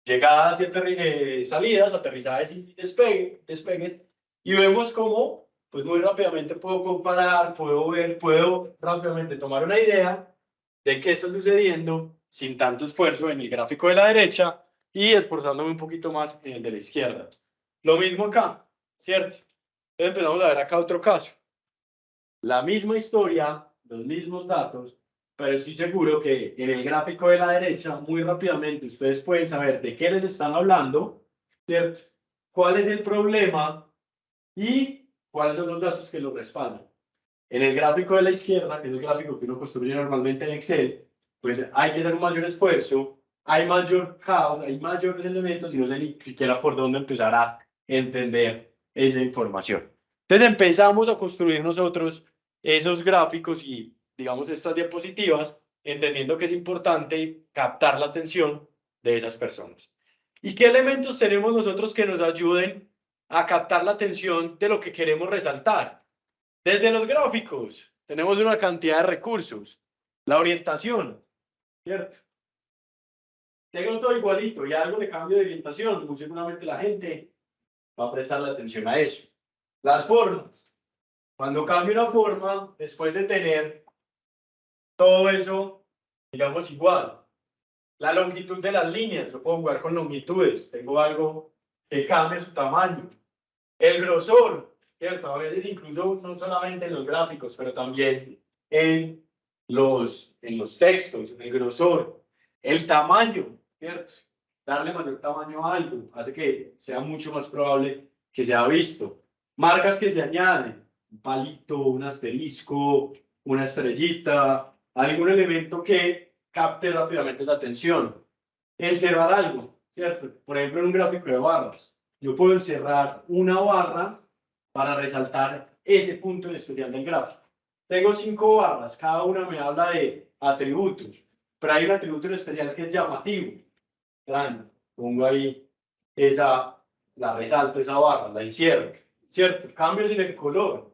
llegadas y salidas, aterrizajes y despegues, y vemos cómo, pues muy rápidamente puedo comparar, puedo ver, puedo rápidamente tomar una idea de qué está sucediendo sin tanto esfuerzo en el gráfico de la derecha y esforzándome un poquito más en el de la izquierda. Lo mismo acá, ¿cierto? Entonces empezamos a ver acá otro caso. La misma historia, los mismos datos, pero estoy seguro que en el gráfico de la derecha, muy rápidamente, ustedes pueden saber de qué les están hablando, ¿cierto? ¿Cuál es el problema y cuáles son los datos que lo respaldan? En el gráfico de la izquierda, que es el gráfico que uno construye normalmente en Excel, pues hay que hacer un mayor esfuerzo, hay mayor caos, hay mayores elementos y no sé ni siquiera por dónde empezar a entender esa información. Entonces empezamos a construir nosotros esos gráficos y, digamos, estas diapositivas, entendiendo que es importante captar la atención de esas personas. ¿Y qué elementos tenemos nosotros que nos ayuden a captar la atención de lo que queremos resaltar? Desde los gráficos tenemos una cantidad de recursos. La orientación, ¿cierto? Tengo todo igualito y algo de cambio de orientación, muy seguramente la gente va a prestar la atención a eso. Las formas. Cuando cambio una forma, después de tener todo eso, digamos igual. La longitud de las líneas, yo puedo jugar con longitudes, tengo algo que cambie su tamaño. El grosor, ¿cierto? A veces incluso no solamente en los gráficos, pero también en los textos, el grosor. El tamaño, ¿cierto? Darle mayor tamaño a algo hace que sea mucho más probable que sea visto. Marcas que se añaden, un palito, un asterisco, una estrellita, algún elemento que capte rápidamente esa atención. Encerrar algo, ¿cierto? Por ejemplo, en un gráfico de barras, yo puedo encerrar una barra para resaltar ese punto en especial del gráfico. Tengo 5 barras, cada una me habla de atributos, pero hay un atributo en especial que es llamativo. Plan, pongo ahí la resalto esa barra, la encierro, ¿cierto? Cambios en el color.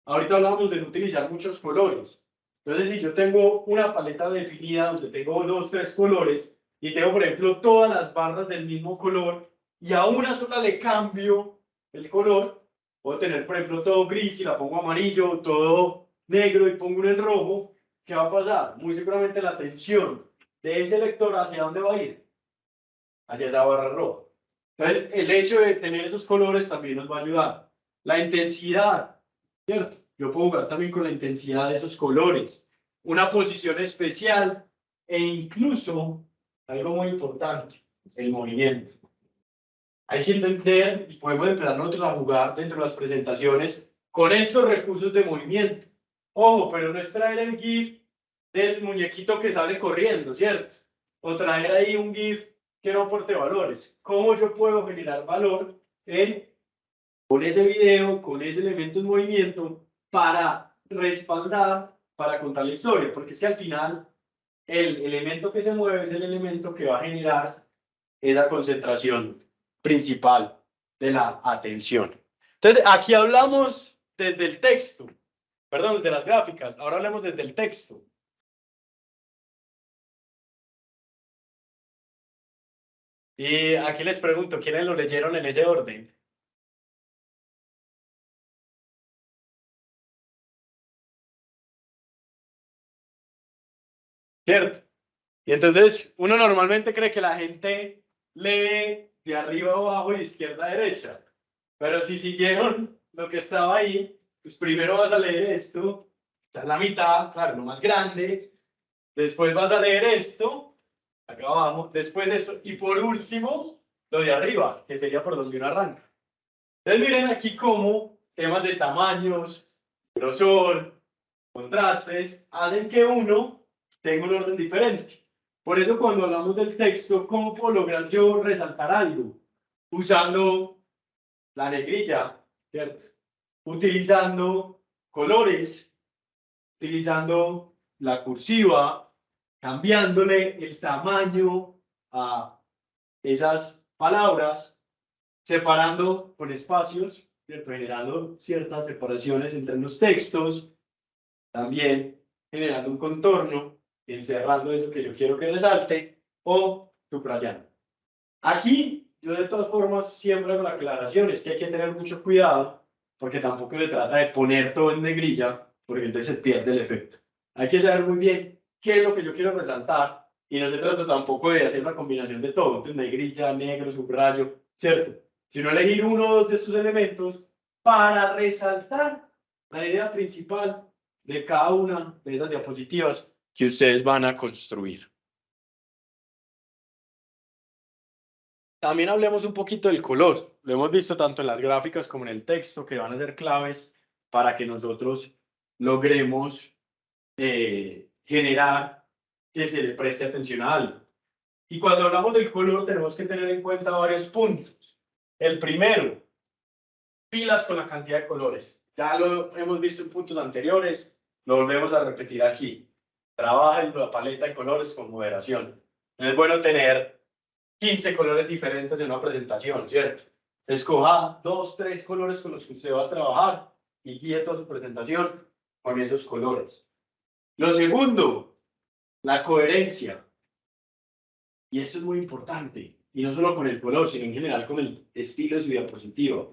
Ahorita hablamos de no utilizar muchos colores. Entonces, si yo tengo una paleta definida donde tengo 2, 3 colores y tengo, por ejemplo, todas las barras del mismo color y a una sola le cambio el color, puedo tener, por ejemplo, todo gris y la pongo amarillo, todo negro y pongo uno en rojo, ¿qué va a pasar? Muy seguramente la atención de ese lector, ¿hacia dónde va a ir? Hacia esa barra roja. Entonces, el hecho de tener esos colores también nos va a ayudar. La intensidad, ¿cierto? Yo puedo jugar también con la intensidad de esos colores. Una posición especial e incluso, algo muy importante, el movimiento. Hay que entender, y podemos empezar nosotros a jugar dentro de las presentaciones con estos recursos de movimiento. Ojo, pero no es traer el GIF del muñequito que sale corriendo, ¿cierto? O traer ahí un GIF que no aporte valores. ¿Cómo yo puedo generar valor con ese video, con ese elemento en movimiento, para respaldar, para contar la historia? Porque es que al final el elemento que se mueve es el elemento que va a generar esa concentración principal de la atención. Entonces, aquí hablamos desde el texto, perdón, desde las gráficas, ahora hablemos desde el texto. Y aquí les pregunto, ¿quiénes lo leyeron en ese orden? ¿Cierto? Y entonces uno normalmente cree que la gente lee de arriba a abajo y de izquierda a derecha. Pero si siguieron lo que estaba ahí, pues primero vas a leer esto, esta es la mitad, claro, lo más grande. Después vas a leer esto, acá abajo, después esto, y por último, lo de arriba, que sería por donde uno arranca. Entonces miren aquí cómo temas de tamaños, grosor, contrastes, hacen que uno tenga un orden diferente. Por eso cuando hablamos del texto, ¿cómo puedo lograr yo resaltar algo? usando la negrilla, ¿cierto? Utilizando colores, utilizando la cursiva, cambiándole el tamaño a esas palabras, separando con espacios, ¿cierto? Generando ciertas separaciones entre los textos, también generando un contorno, encerrando eso que yo quiero que resalte, o subrayando. Aquí, yo de todas formas siempre hago la aclaración, es que hay que tener mucho cuidado, porque tampoco se trata de poner todo en negrilla, porque entonces se pierde el efecto. Hay que saber muy bien qué es lo que yo quiero resaltar, y no se trata tampoco de hacer una combinación de todo, entonces negrilla, negro, subrayo, ¿cierto? Sino elegir uno o dos de estos elementos para resaltar la idea principal de cada una de esas diapositivas que ustedes van a construir. También hablemos un poquito del color. Lo hemos visto tanto en las gráficas como en el texto, que van a ser claves para que nosotros logremos generar que se le preste atención a algo. Y cuando hablamos del color tenemos que tener en cuenta varios puntos. El primero, pilas con la cantidad de colores. Ya lo hemos visto en puntos anteriores, lo volvemos a repetir aquí. Trabajen la paleta de colores con moderación. No es bueno tener 15 colores diferentes en una presentación, ¿cierto? Escoja 2, 3 colores con los que usted va a trabajar y guíe toda su presentación con esos colores. Lo segundo, la coherencia. Y eso es muy importante. Y no solo con el color, sino en general con el estilo de su diapositiva.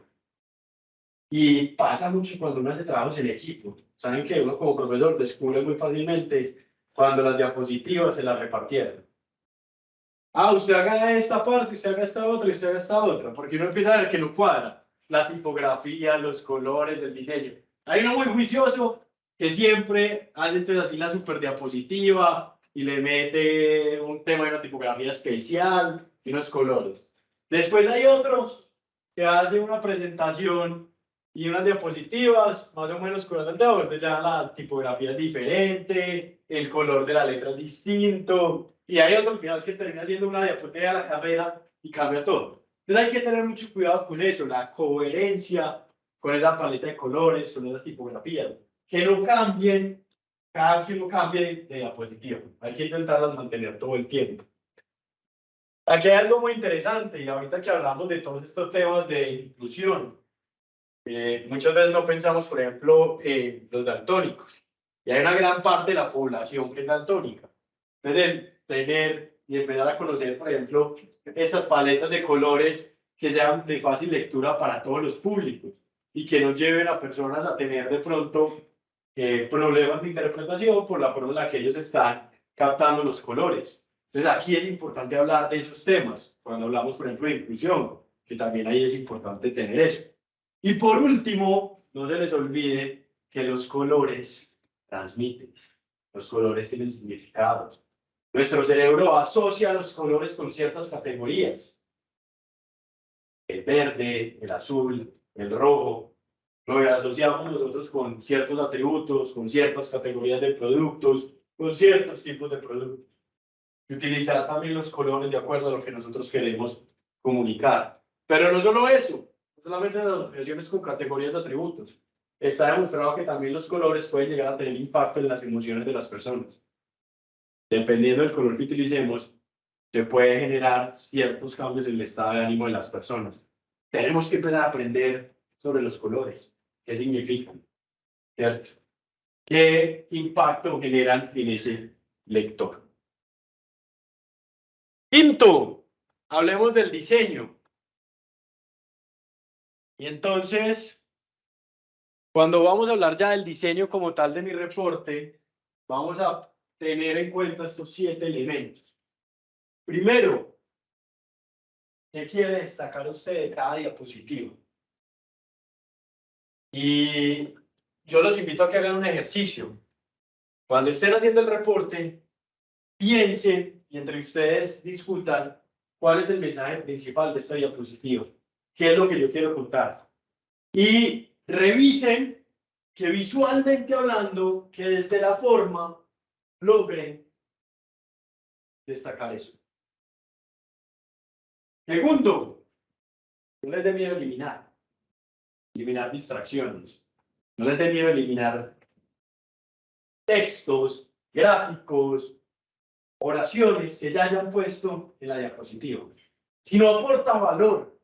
Y pasa mucho cuando uno hace trabajos en equipo. Saben que uno como profesor descubre muy fácilmente cuando las diapositivas se las repartieron. Ah, usted haga esta parte, usted haga esta otra y usted haga esta otra. Porque uno empieza a ver que no cuadra. La tipografía, los colores, el diseño. Hay uno muy juicioso que siempre hace entonces así la super diapositiva y le mete un tema de una tipografía especial y unos colores. Después hay otro que hace una presentación y unas diapositivas más o menos con el dedo, entonces ya la tipografía es diferente, el color de la letra es distinto, y hay otro al final que termina siendo una diapositiva de la carrera y cambia todo. Entonces hay que tener mucho cuidado con eso, la coherencia con esa paleta de colores, con esas tipografías, que no cambien cada que uno cambie de diapositiva. Hay que intentarlas mantener todo el tiempo. Aquí hay algo muy interesante, y ahorita que hablamos de todos estos temas de inclusión, muchas veces no pensamos, por ejemplo, en los daltónicos. Y hay una gran parte de la población que es daltónica. Entonces, tener y empezar a conocer, por ejemplo, esas paletas de colores que sean de fácil lectura para todos los públicos y que no lleven a personas a tener de pronto problemas de interpretación por la forma en la que ellos están captando los colores. Entonces, aquí es importante hablar de esos temas, cuando hablamos, por ejemplo, de inclusión, que también ahí es importante tener eso. Y por último, no se les olvide que los colores transmiten. Los colores tienen significados. Nuestro cerebro asocia los colores con ciertas categorías. El verde, el azul, el rojo. Lo asociamos nosotros con ciertos atributos, con ciertas categorías de productos, con ciertos tipos de productos. Y utilizar también los colores de acuerdo a lo que nosotros queremos comunicar. Pero no solo eso, no solamente las asociaciones con categorías de atributos. Está demostrado que también los colores pueden llegar a tener impacto en las emociones de las personas. Dependiendo del color que utilicemos, se puede generar ciertos cambios en el estado de ánimo de las personas. Tenemos que empezar a aprender sobre los colores. ¿Qué significan? ¿Cierto? ¿Qué impacto generan en ese lector? Quinto, hablemos del diseño. Y entonces, cuando vamos a hablar ya del diseño como tal de mi reporte, vamos a tener en cuenta estos 7 elementos. Primero, ¿qué quiere destacar usted de cada diapositiva? Y yo los invito a que hagan un ejercicio. Cuando estén haciendo el reporte, piensen y entre ustedes discutan cuál es el mensaje principal de esta diapositiva. ¿Qué es lo que yo quiero contar? Y revisen que visualmente hablando, que desde la forma logren destacar eso. Segundo, No les dé miedo eliminar distracciones. No les dé miedo eliminar textos, gráficos, oraciones que ya hayan puesto en la diapositiva. Si no aporta valor,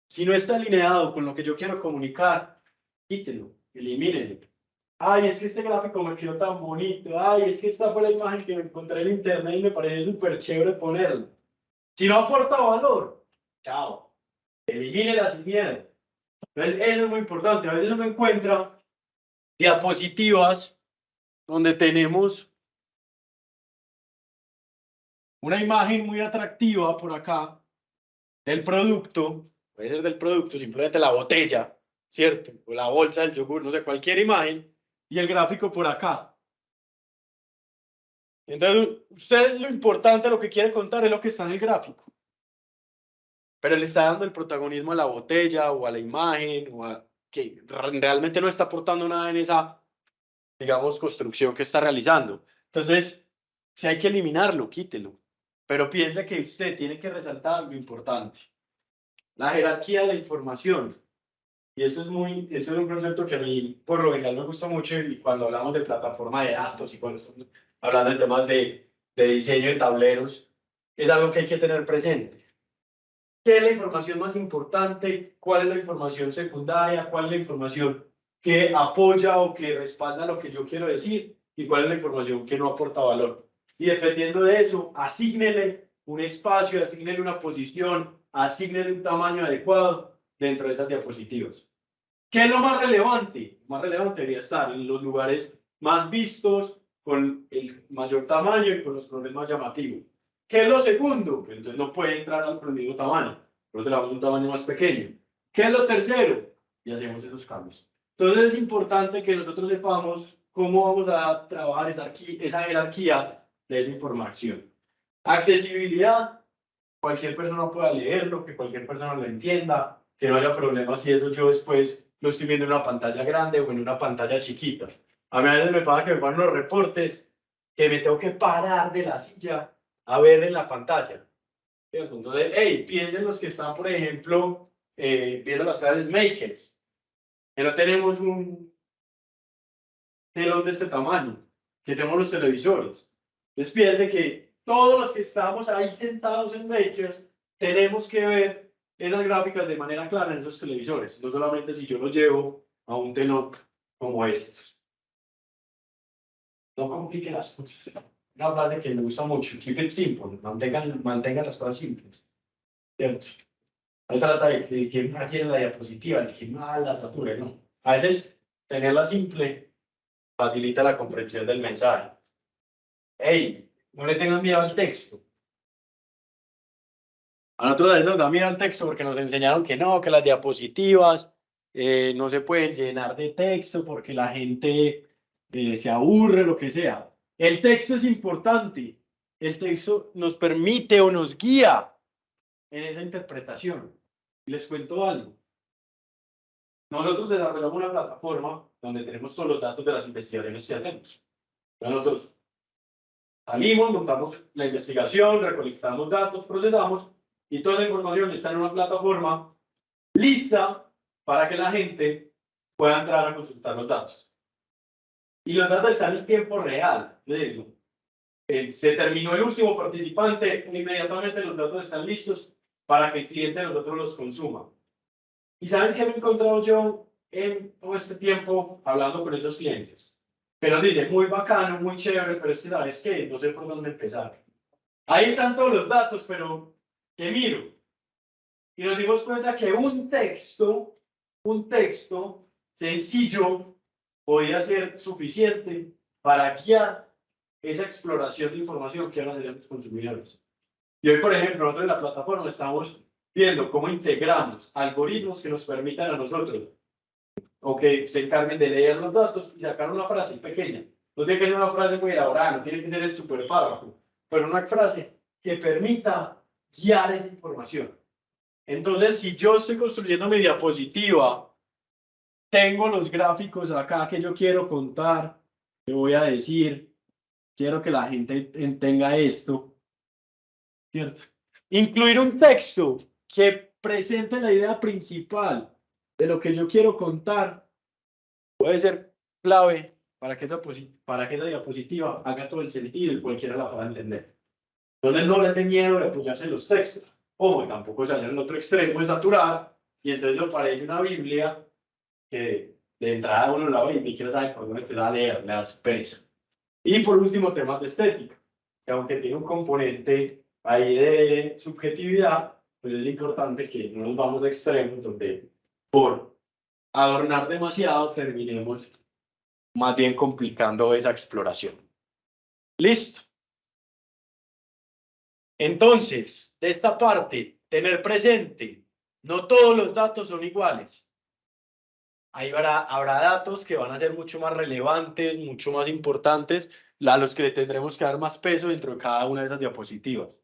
si no está alineado con lo que yo quiero comunicar, quítelo, elimínelo. Ay, es que este gráfico me quedó tan bonito. Ay, es que esta fue la imagen que me encontré en internet y me pareció súper chévere ponerlo. Si no aporta valor, chao. Elimínela sin miedo. Entonces, eso es muy importante. A veces uno encuentra diapositivas donde tenemos una imagen muy atractiva por acá del producto, puede ser del producto, simplemente la botella, ¿cierto? O la bolsa del yogur, no sé, cualquier imagen, y el gráfico por acá. Entonces, usted lo importante, lo que quiere contar es lo que está en el gráfico. Pero le está dando el protagonismo a la botella o a la imagen, o a que realmente no está aportando nada en esa, digamos, construcción que está realizando. Entonces, si hay que eliminarlo, quítelo. Pero piensa que usted tiene que resaltar lo importante. La jerarquía de la información. Y eso es un concepto que a mí, por lo general, me gusta mucho. Y cuando hablamos de plataforma de datos y cuando estamos hablando de temas de diseño de tableros, es algo que hay que tener presente. ¿Qué es la información más importante? ¿Cuál es la información secundaria? ¿Cuál es la información que apoya o que respalda lo que yo quiero decir? ¿Y cuál es la información que no aporta valor? Y dependiendo de eso, asígnele un espacio, asígnele una posición, asígnele un tamaño adecuado dentro de esas diapositivas. ¿Qué es lo más relevante? Lo más relevante debería estar en los lugares más vistos, con el mayor tamaño y con los colores más llamativos. ¿Qué es lo segundo? Pues entonces no puede entrar al mismo tamaño. Por eso le damos un tamaño más pequeño. ¿Qué es lo tercero? Y hacemos esos cambios. Entonces es importante que nosotros sepamos cómo vamos a trabajar esa jerarquía de esa información. Accesibilidad. Cualquier persona pueda leerlo, que cualquier persona lo entienda, que no haya problemas si eso yo después lo estoy viendo en una pantalla grande o en una pantalla chiquita. A mí a veces me pasa que me ponen los reportes que me tengo que parar de la silla a ver en la pantalla. Entonces, hey, piensen los que están, por ejemplo, viendo las clases makers, que no tenemos un telón de este tamaño, que tenemos los televisores. Entonces, piensen que todos los que estamos ahí sentados en makers tenemos que ver esas gráficas de manera clara en esos televisores, no solamente si yo los llevo a un telón como estos. No compliquen las cosas. Una frase que me gusta mucho, keep it simple, mantengan las cosas simples. ¿Cierto? No trata de que más tiene la diapositiva, de que más la sature, no. A veces tenerla simple facilita la comprensión del mensaje. Hey, no le tengan miedo al texto. A nosotros nos da miedo al texto porque nos enseñaron que no, que las diapositivas no se pueden llenar de texto porque la gente se aburre, lo que sea. El texto es importante. El texto nos permite o nos guía en esa interpretación. Y les cuento algo. Nosotros desarrollamos una plataforma donde tenemos todos los datos de las investigaciones que hacemos. Nosotros salimos, montamos la investigación, recolectamos datos, procesamos y toda la información está en una plataforma lista para que la gente pueda entrar a consultar los datos. Y los datos están en tiempo real. Se terminó el último participante, inmediatamente los datos están listos para que el cliente de nosotros los consuma. ¿Y saben qué me he encontrado yo en todo este tiempo hablando con esos clientes? Que nos dicen, muy bacano, muy chévere, pero es que, ¿sabes qué? No sé por dónde empezar. Ahí están todos los datos, pero ¿qué miro? Y nos dimos cuenta que un texto sencillo podía ser suficiente para guiar esa exploración de información que van a hacer los consumidores. Y hoy, por ejemplo, nosotros en la plataforma estamos viendo cómo integramos algoritmos que nos permitan a nosotros o que se encarguen de leer los datos y sacar una frase pequeña. No tiene que ser una frase muy elaborada, no tiene que ser el super párrafo, pero una frase que permita guiar esa información. Entonces, si yo estoy construyendo mi diapositiva, tengo los gráficos acá que yo quiero contar, que voy a decir, quiero que la gente tenga esto, ¿cierto? Incluir un texto que presente la idea principal de lo que yo quiero contar, puede ser clave para que esa diapositiva haga todo el sentido y cualquiera la pueda entender. Entonces no le den miedo de apoyarse en los textos. Ojo, tampoco se vayan al otro extremo de saturar, y entonces le parece una Biblia que de entrada uno la ve y ni siquiera sabe por dónde empezar a leer, le das pereza. Y por último, temas de estética, que aunque tiene un componente ahí de subjetividad, pues es importante que no nos vamos a extremos donde por adornar demasiado terminemos más bien complicando esa exploración. ¿Listo? Entonces, de esta parte, tener presente, no todos los datos son iguales. Habrá datos que van a ser mucho más relevantes, mucho más importantes, a los que le tendremos que dar más peso dentro de cada una de esas diapositivas.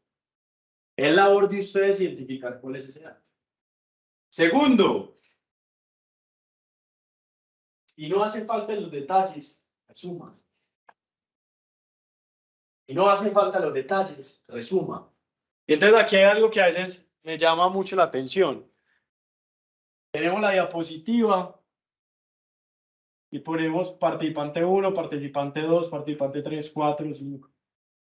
Es labor de ustedes identificar cuál es ese dato. Segundo, y no hacen falta los detalles, resuma. Y no hacen falta los detalles, resuma. Y entonces aquí hay algo que a veces me llama mucho la atención. Tenemos la diapositiva y ponemos participante 1, participante 2, participante 3, 4, 5.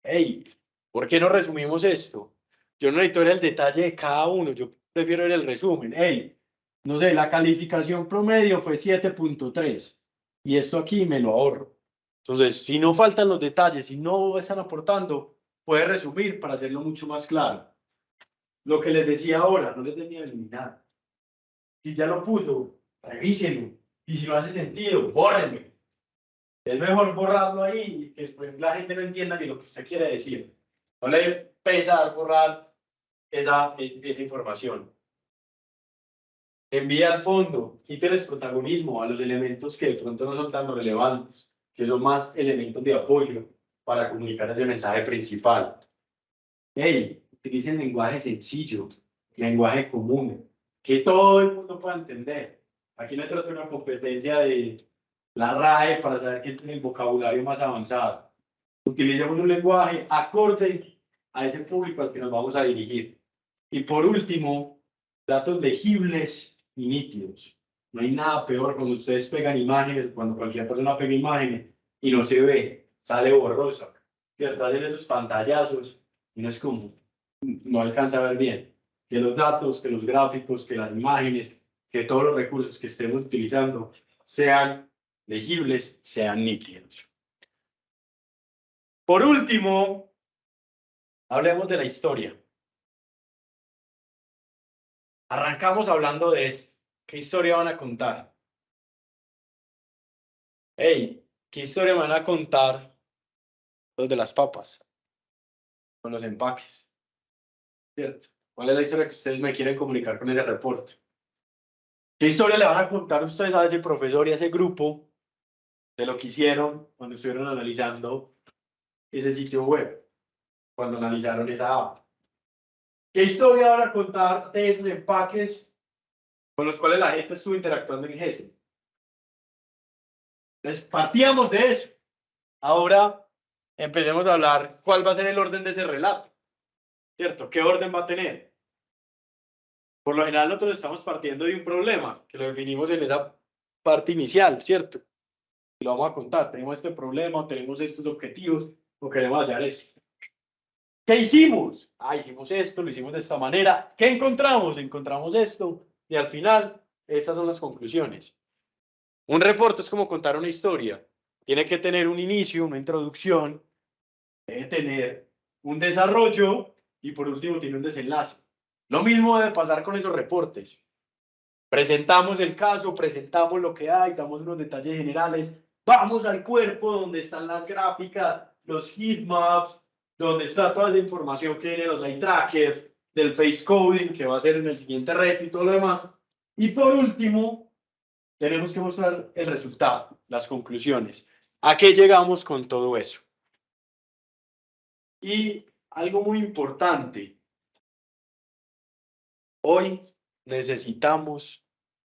Hey, ¿por qué no resumimos esto? Yo no necesito ver el detalle de cada uno, yo prefiero ver el resumen. Hey, no sé, la calificación promedio fue 7.3 y esto aquí me lo ahorro. Entonces, si no faltan los detalles, si no están aportando, puede resumir para hacerlo mucho más claro. Lo que les decía ahora, no les den miedo a eliminar. Si ya lo puso, revísenlo. Y si no hace sentido, bórrenlo. Es mejor borrarlo ahí y que después la gente no entienda ni lo que usted quiere decir. No le pesa borrar esa información. Envía al fondo, quíteles protagonismo a los elementos que de pronto no son tan relevantes, que son más elementos de apoyo para comunicar ese mensaje principal. Hey, utilicen lenguaje sencillo, lenguaje común, que todo el mundo pueda entender. Aquí no trata una competencia de la RAE para saber quién tiene el vocabulario más avanzado. Utilicemos un lenguaje acorde a ese público al que nos vamos a dirigir. Y por último, datos legibles y nítidos. No hay nada peor cuando ustedes pegan imágenes, cuando cualquier persona pega imágenes y no se ve, sale borrosa. ¿Cierto? Hacen esos pantallazos y no es como, no alcanza a ver bien. Que los datos, que los gráficos, que las imágenes, que todos los recursos que estemos utilizando sean legibles, sean nítidos. Por último, hablemos de la historia. Arrancamos hablando de esto. ¿Qué historia van a contar? Hey, ¿qué historia van a contar los de las papas? Con los empaques. ¿Cierto? ¿Cuál es la historia que ustedes me quieren comunicar con ese reporte? ¿Qué historia le van a contar ustedes a ese profesor y a ese grupo de lo que hicieron cuando estuvieron analizando ese sitio web? Cuando analizaron esa app. ¿Qué historia van a contar de esos empaques con los cuales la gente estuvo interactuando en GESE? Entonces, partíamos de eso. Ahora empecemos a hablar cuál va a ser el orden de ese relato. ¿Cierto? ¿Qué orden va a tener? Por lo general nosotros estamos partiendo de un problema, que lo definimos en esa parte inicial, ¿cierto? Y lo vamos a contar. Tenemos este problema, tenemos estos objetivos, o queremos hallar esto. ¿Qué hicimos? Hicimos esto, lo hicimos de esta manera. ¿Qué encontramos? Encontramos esto. Y al final, estas son las conclusiones. Un reporte es como contar una historia. Tiene que tener un inicio, una introducción, debe tener un desarrollo y por último tiene un desenlace. Lo mismo debe pasar con esos reportes. Presentamos el caso, presentamos lo que hay, damos unos detalles generales, vamos al cuerpo donde están las gráficas, los heatmaps, donde está toda esa información que viene de los eye trackers, del face coding que va a ser en el siguiente reto y todo lo demás. Y por último, tenemos que mostrar el resultado, las conclusiones. ¿A qué llegamos con todo eso? Y algo muy importante, hoy necesitamos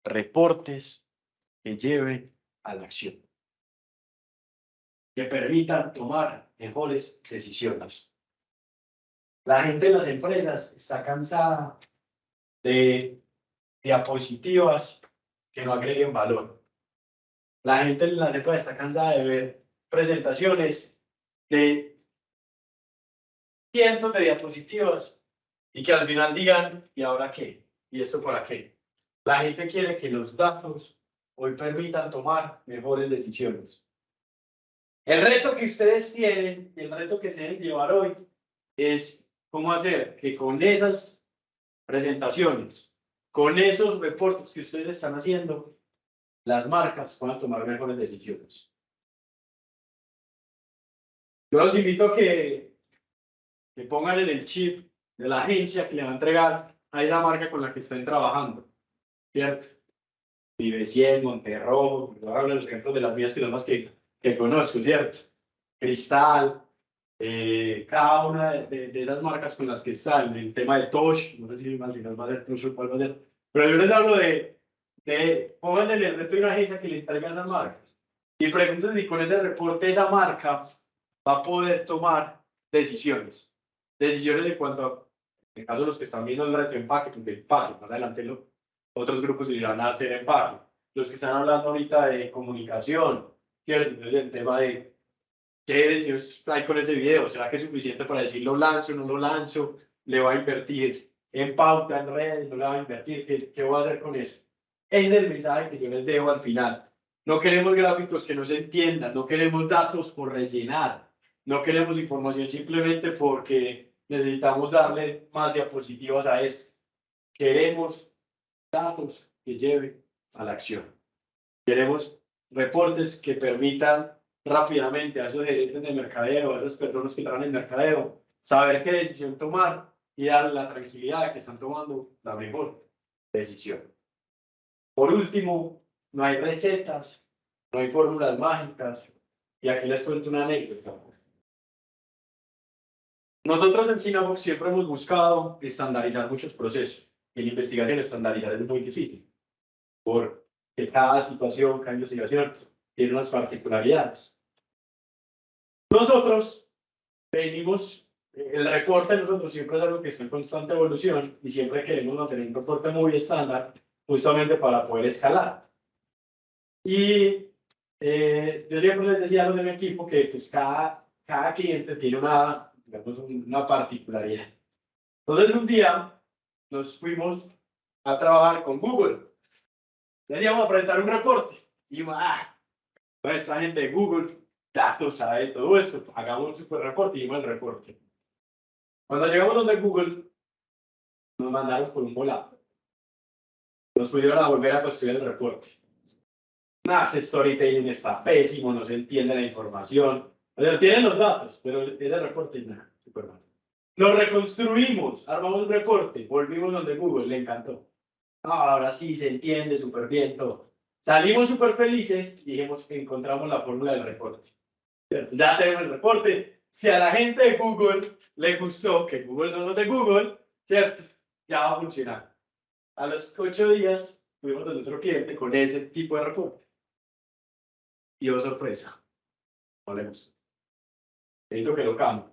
reportes que lleven a la acción, que permitan tomar mejores decisiones. La gente de las empresas está cansada de diapositivas que no agreguen valor. La gente en la época está cansada de ver presentaciones de cientos de diapositivas y que al final digan, ¿y ahora qué? ¿Y esto para qué? La gente quiere que los datos hoy permitan tomar mejores decisiones. El reto que ustedes tienen, el reto que se deben llevar hoy, es cómo hacer que con esas presentaciones, con esos reportes que ustedes están haciendo, las marcas puedan tomar mejores decisiones. Yo los invito a que pongan en el chip de la agencia que le va a entregar a esa marca con la que estén trabajando, ¿cierto? Vive 100, Monterrojo, voy a hablar los ejemplos de las mías que son las que conozco, ¿cierto? Cristal, cada una de esas marcas con las que están, el tema de Tosh, no sé si al final va a ser Tosh o cuál va a ser, pero yo les hablo pónganle el reto de una agencia que le entrega a esas marcas y pregúntense si con ese reporte esa marca va a poder tomar decisiones de cuanto a, en el caso de los que están viendo el reto de empaque, porque empaque, más adelante otros grupos irán a hacer empaque, los que están hablando ahorita de comunicación, ¿cierto? Entonces el tema de ¿qué decisiones hay con ese video? ¿Será que es suficiente para decir lo lanzo, no lo lanzo? ¿Le va a invertir en pauta, en redes? ¿No le va a invertir? ¿Qué voy a hacer con eso? Ese es el mensaje que yo les dejo al final. No queremos gráficos que no se entiendan, no queremos datos por rellenar, no queremos información simplemente porque necesitamos darle más diapositivas a esto. Queremos datos que lleven a la acción. Queremos reportes que permitan rápidamente a esos gerentes de mercadeo, a esas personas que trabajan en mercadeo, saber qué decisión tomar y darle la tranquilidad de que están tomando la mejor decisión. Por último, no hay recetas, no hay fórmulas mágicas, y aquí les cuento una anécdota. Nosotros en Synabox siempre hemos buscado estandarizar muchos procesos, y en investigación estandarizar es muy difícil, porque cada situación, cada investigación tiene unas particularidades. Nosotros venimos, el reporte de nosotros siempre es algo que está en constante evolución y siempre queremos mantener un reporte muy estándar justamente para poder escalar. Y yo siempre les decía a los de mi equipo que pues, cada cliente tiene digamos, una particularidad. Entonces un día nos fuimos a trabajar con Google. Les íbamos a presentar un reporte. Y pues esta gente de Google, datos, sabe todo esto, hagamos un super reporte y dimos el reporte. Cuando llegamos donde Google, nos mandaron por un volado. Nos pudieron a volver a construir el reporte. Ese storytelling está pésimo, no se entiende la información. Pero tienen los datos, pero ese reporte, nada, super mal. Lo reconstruimos, armamos un reporte, volvimos donde Google, le encantó. Ahora sí, se entiende súper bien todo. Salimos súper felices y dijimos que encontramos la fórmula del reporte. Ya tenemos el reporte. Si a la gente de Google le gustó, que Google son los de Google, ¿cierto? Ya va a funcionar. A los 8 días fuimos a nuestro cliente con ese tipo de reporte. Y oh sorpresa, no le gustó. Necesito que lo cambie.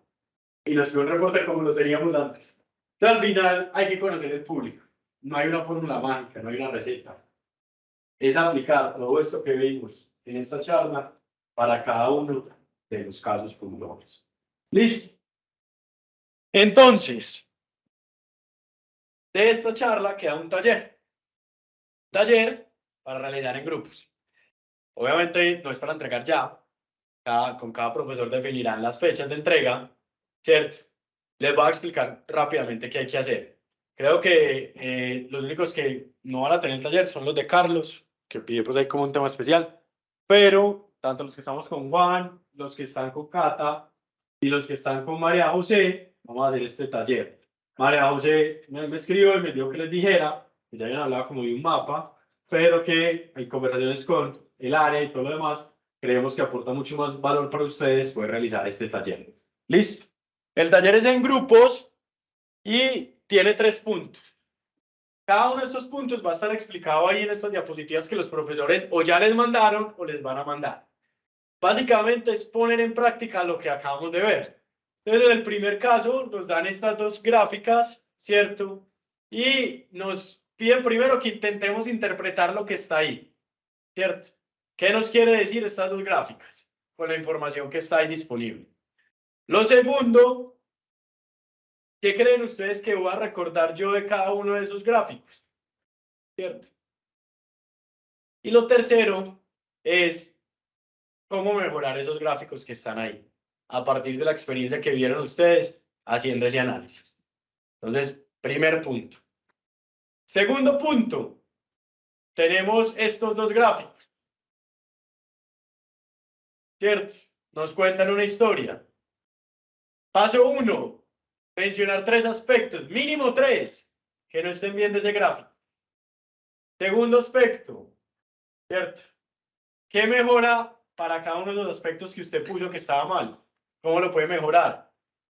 Y nos dio un reporte como lo teníamos antes. Entonces, al final hay que conocer el público. No hay una fórmula mágica, no hay una receta. Es aplicar todo esto que vimos en esta charla para cada uno de los casos puntuales. ¿Listo? Entonces, de esta charla queda un taller. Taller para realizar en grupos. Obviamente no es para entregar ya. Con cada profesor definirán las fechas de entrega, ¿cierto? Les voy a explicar rápidamente qué hay que hacer. Creo que los únicos que no van a tener el taller son los de Carlos, que pide pues ahí como un tema especial, pero tanto los que estamos con Juan, los que están con Cata y los que están con María José, vamos a hacer este taller. María José me escribió y me dijo que les dijera, que ya habían hablado como de un mapa, pero que hay conversaciones con el área y todo lo demás, creemos que aporta mucho más valor para ustedes poder realizar este taller. ¿Listo? El taller es en grupos y tiene 3 puntos. Cada uno de estos puntos va a estar explicado ahí en estas diapositivas que los profesores o ya les mandaron o les van a mandar. Básicamente es poner en práctica lo que acabamos de ver. Entonces, en el primer caso nos dan estas 2 gráficas, ¿cierto? y nos piden primero que intentemos interpretar lo que está ahí, ¿cierto? ¿Qué nos quiere decir estas dos gráficas con la información que está ahí disponible? Lo segundo, ¿qué creen ustedes que voy a recordar yo de cada uno de esos gráficos? ¿Cierto? Y lo tercero es cómo mejorar esos gráficos que están ahí, a partir de la experiencia que vieron ustedes haciendo ese análisis. Entonces, primer punto. Segundo punto, tenemos estos dos gráficos, ¿cierto? Nos cuentan una historia. Paso 1, mencionar 3 aspectos, mínimo 3, que no estén bien de ese gráfico. Segundo aspecto, ¿cierto? ¿Qué mejora para cada uno de los aspectos que usted puso que estaba mal? ¿Cómo lo puede mejorar?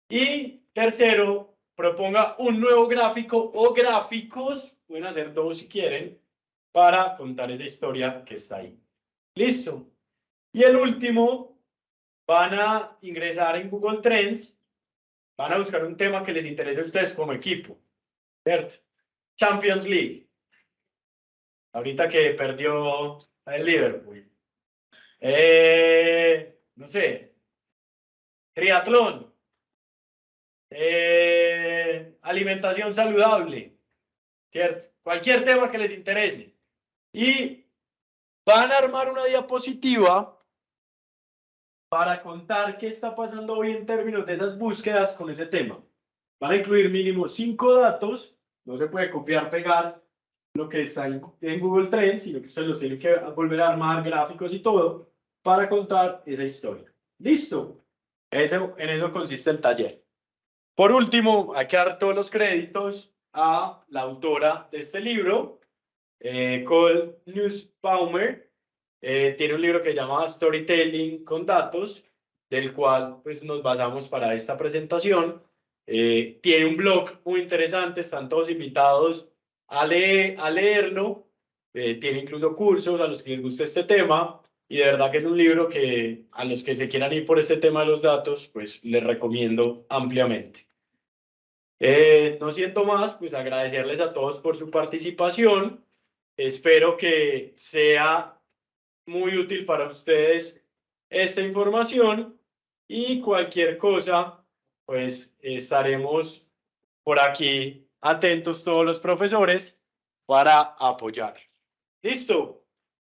Y tercero, proponga un nuevo gráfico o gráficos, pueden hacer 2 si quieren, para contar esa historia que está ahí. Listo. Y el último, van a ingresar en Google Trends, van a buscar un tema que les interese a ustedes como equipo, ¿cierto? Champions League. Ahorita que perdió el Liverpool. No sé. Triatlón. Alimentación saludable, ¿cierto? Cualquier tema que les interese. Y van a armar una diapositiva para contar qué está pasando hoy en términos de esas búsquedas con ese tema. Van a incluir mínimo 5 datos, no se puede copiar, pegar lo que está en Google Trends, sino que ustedes los tienen que volver a armar, gráficos y todo, para contar esa historia. ¿Listo? En eso consiste el taller. Por último, hay que dar todos los créditos a la autora de este libro, Cole Nussbaumer. Tiene un libro que se llama Storytelling con datos, del cual pues, nos basamos para esta presentación. Tiene un blog muy interesante, están todos invitados a leerlo. Tiene incluso cursos a los que les guste este tema. Y de verdad que es un libro que a los que se quieran ir por este tema de los datos, pues les recomiendo ampliamente. No siento más, pues agradecerles a todos por su participación. Espero que sea muy útil para ustedes esta información y cualquier cosa, pues estaremos por aquí atentos todos los profesores para apoyar. ¿Listo?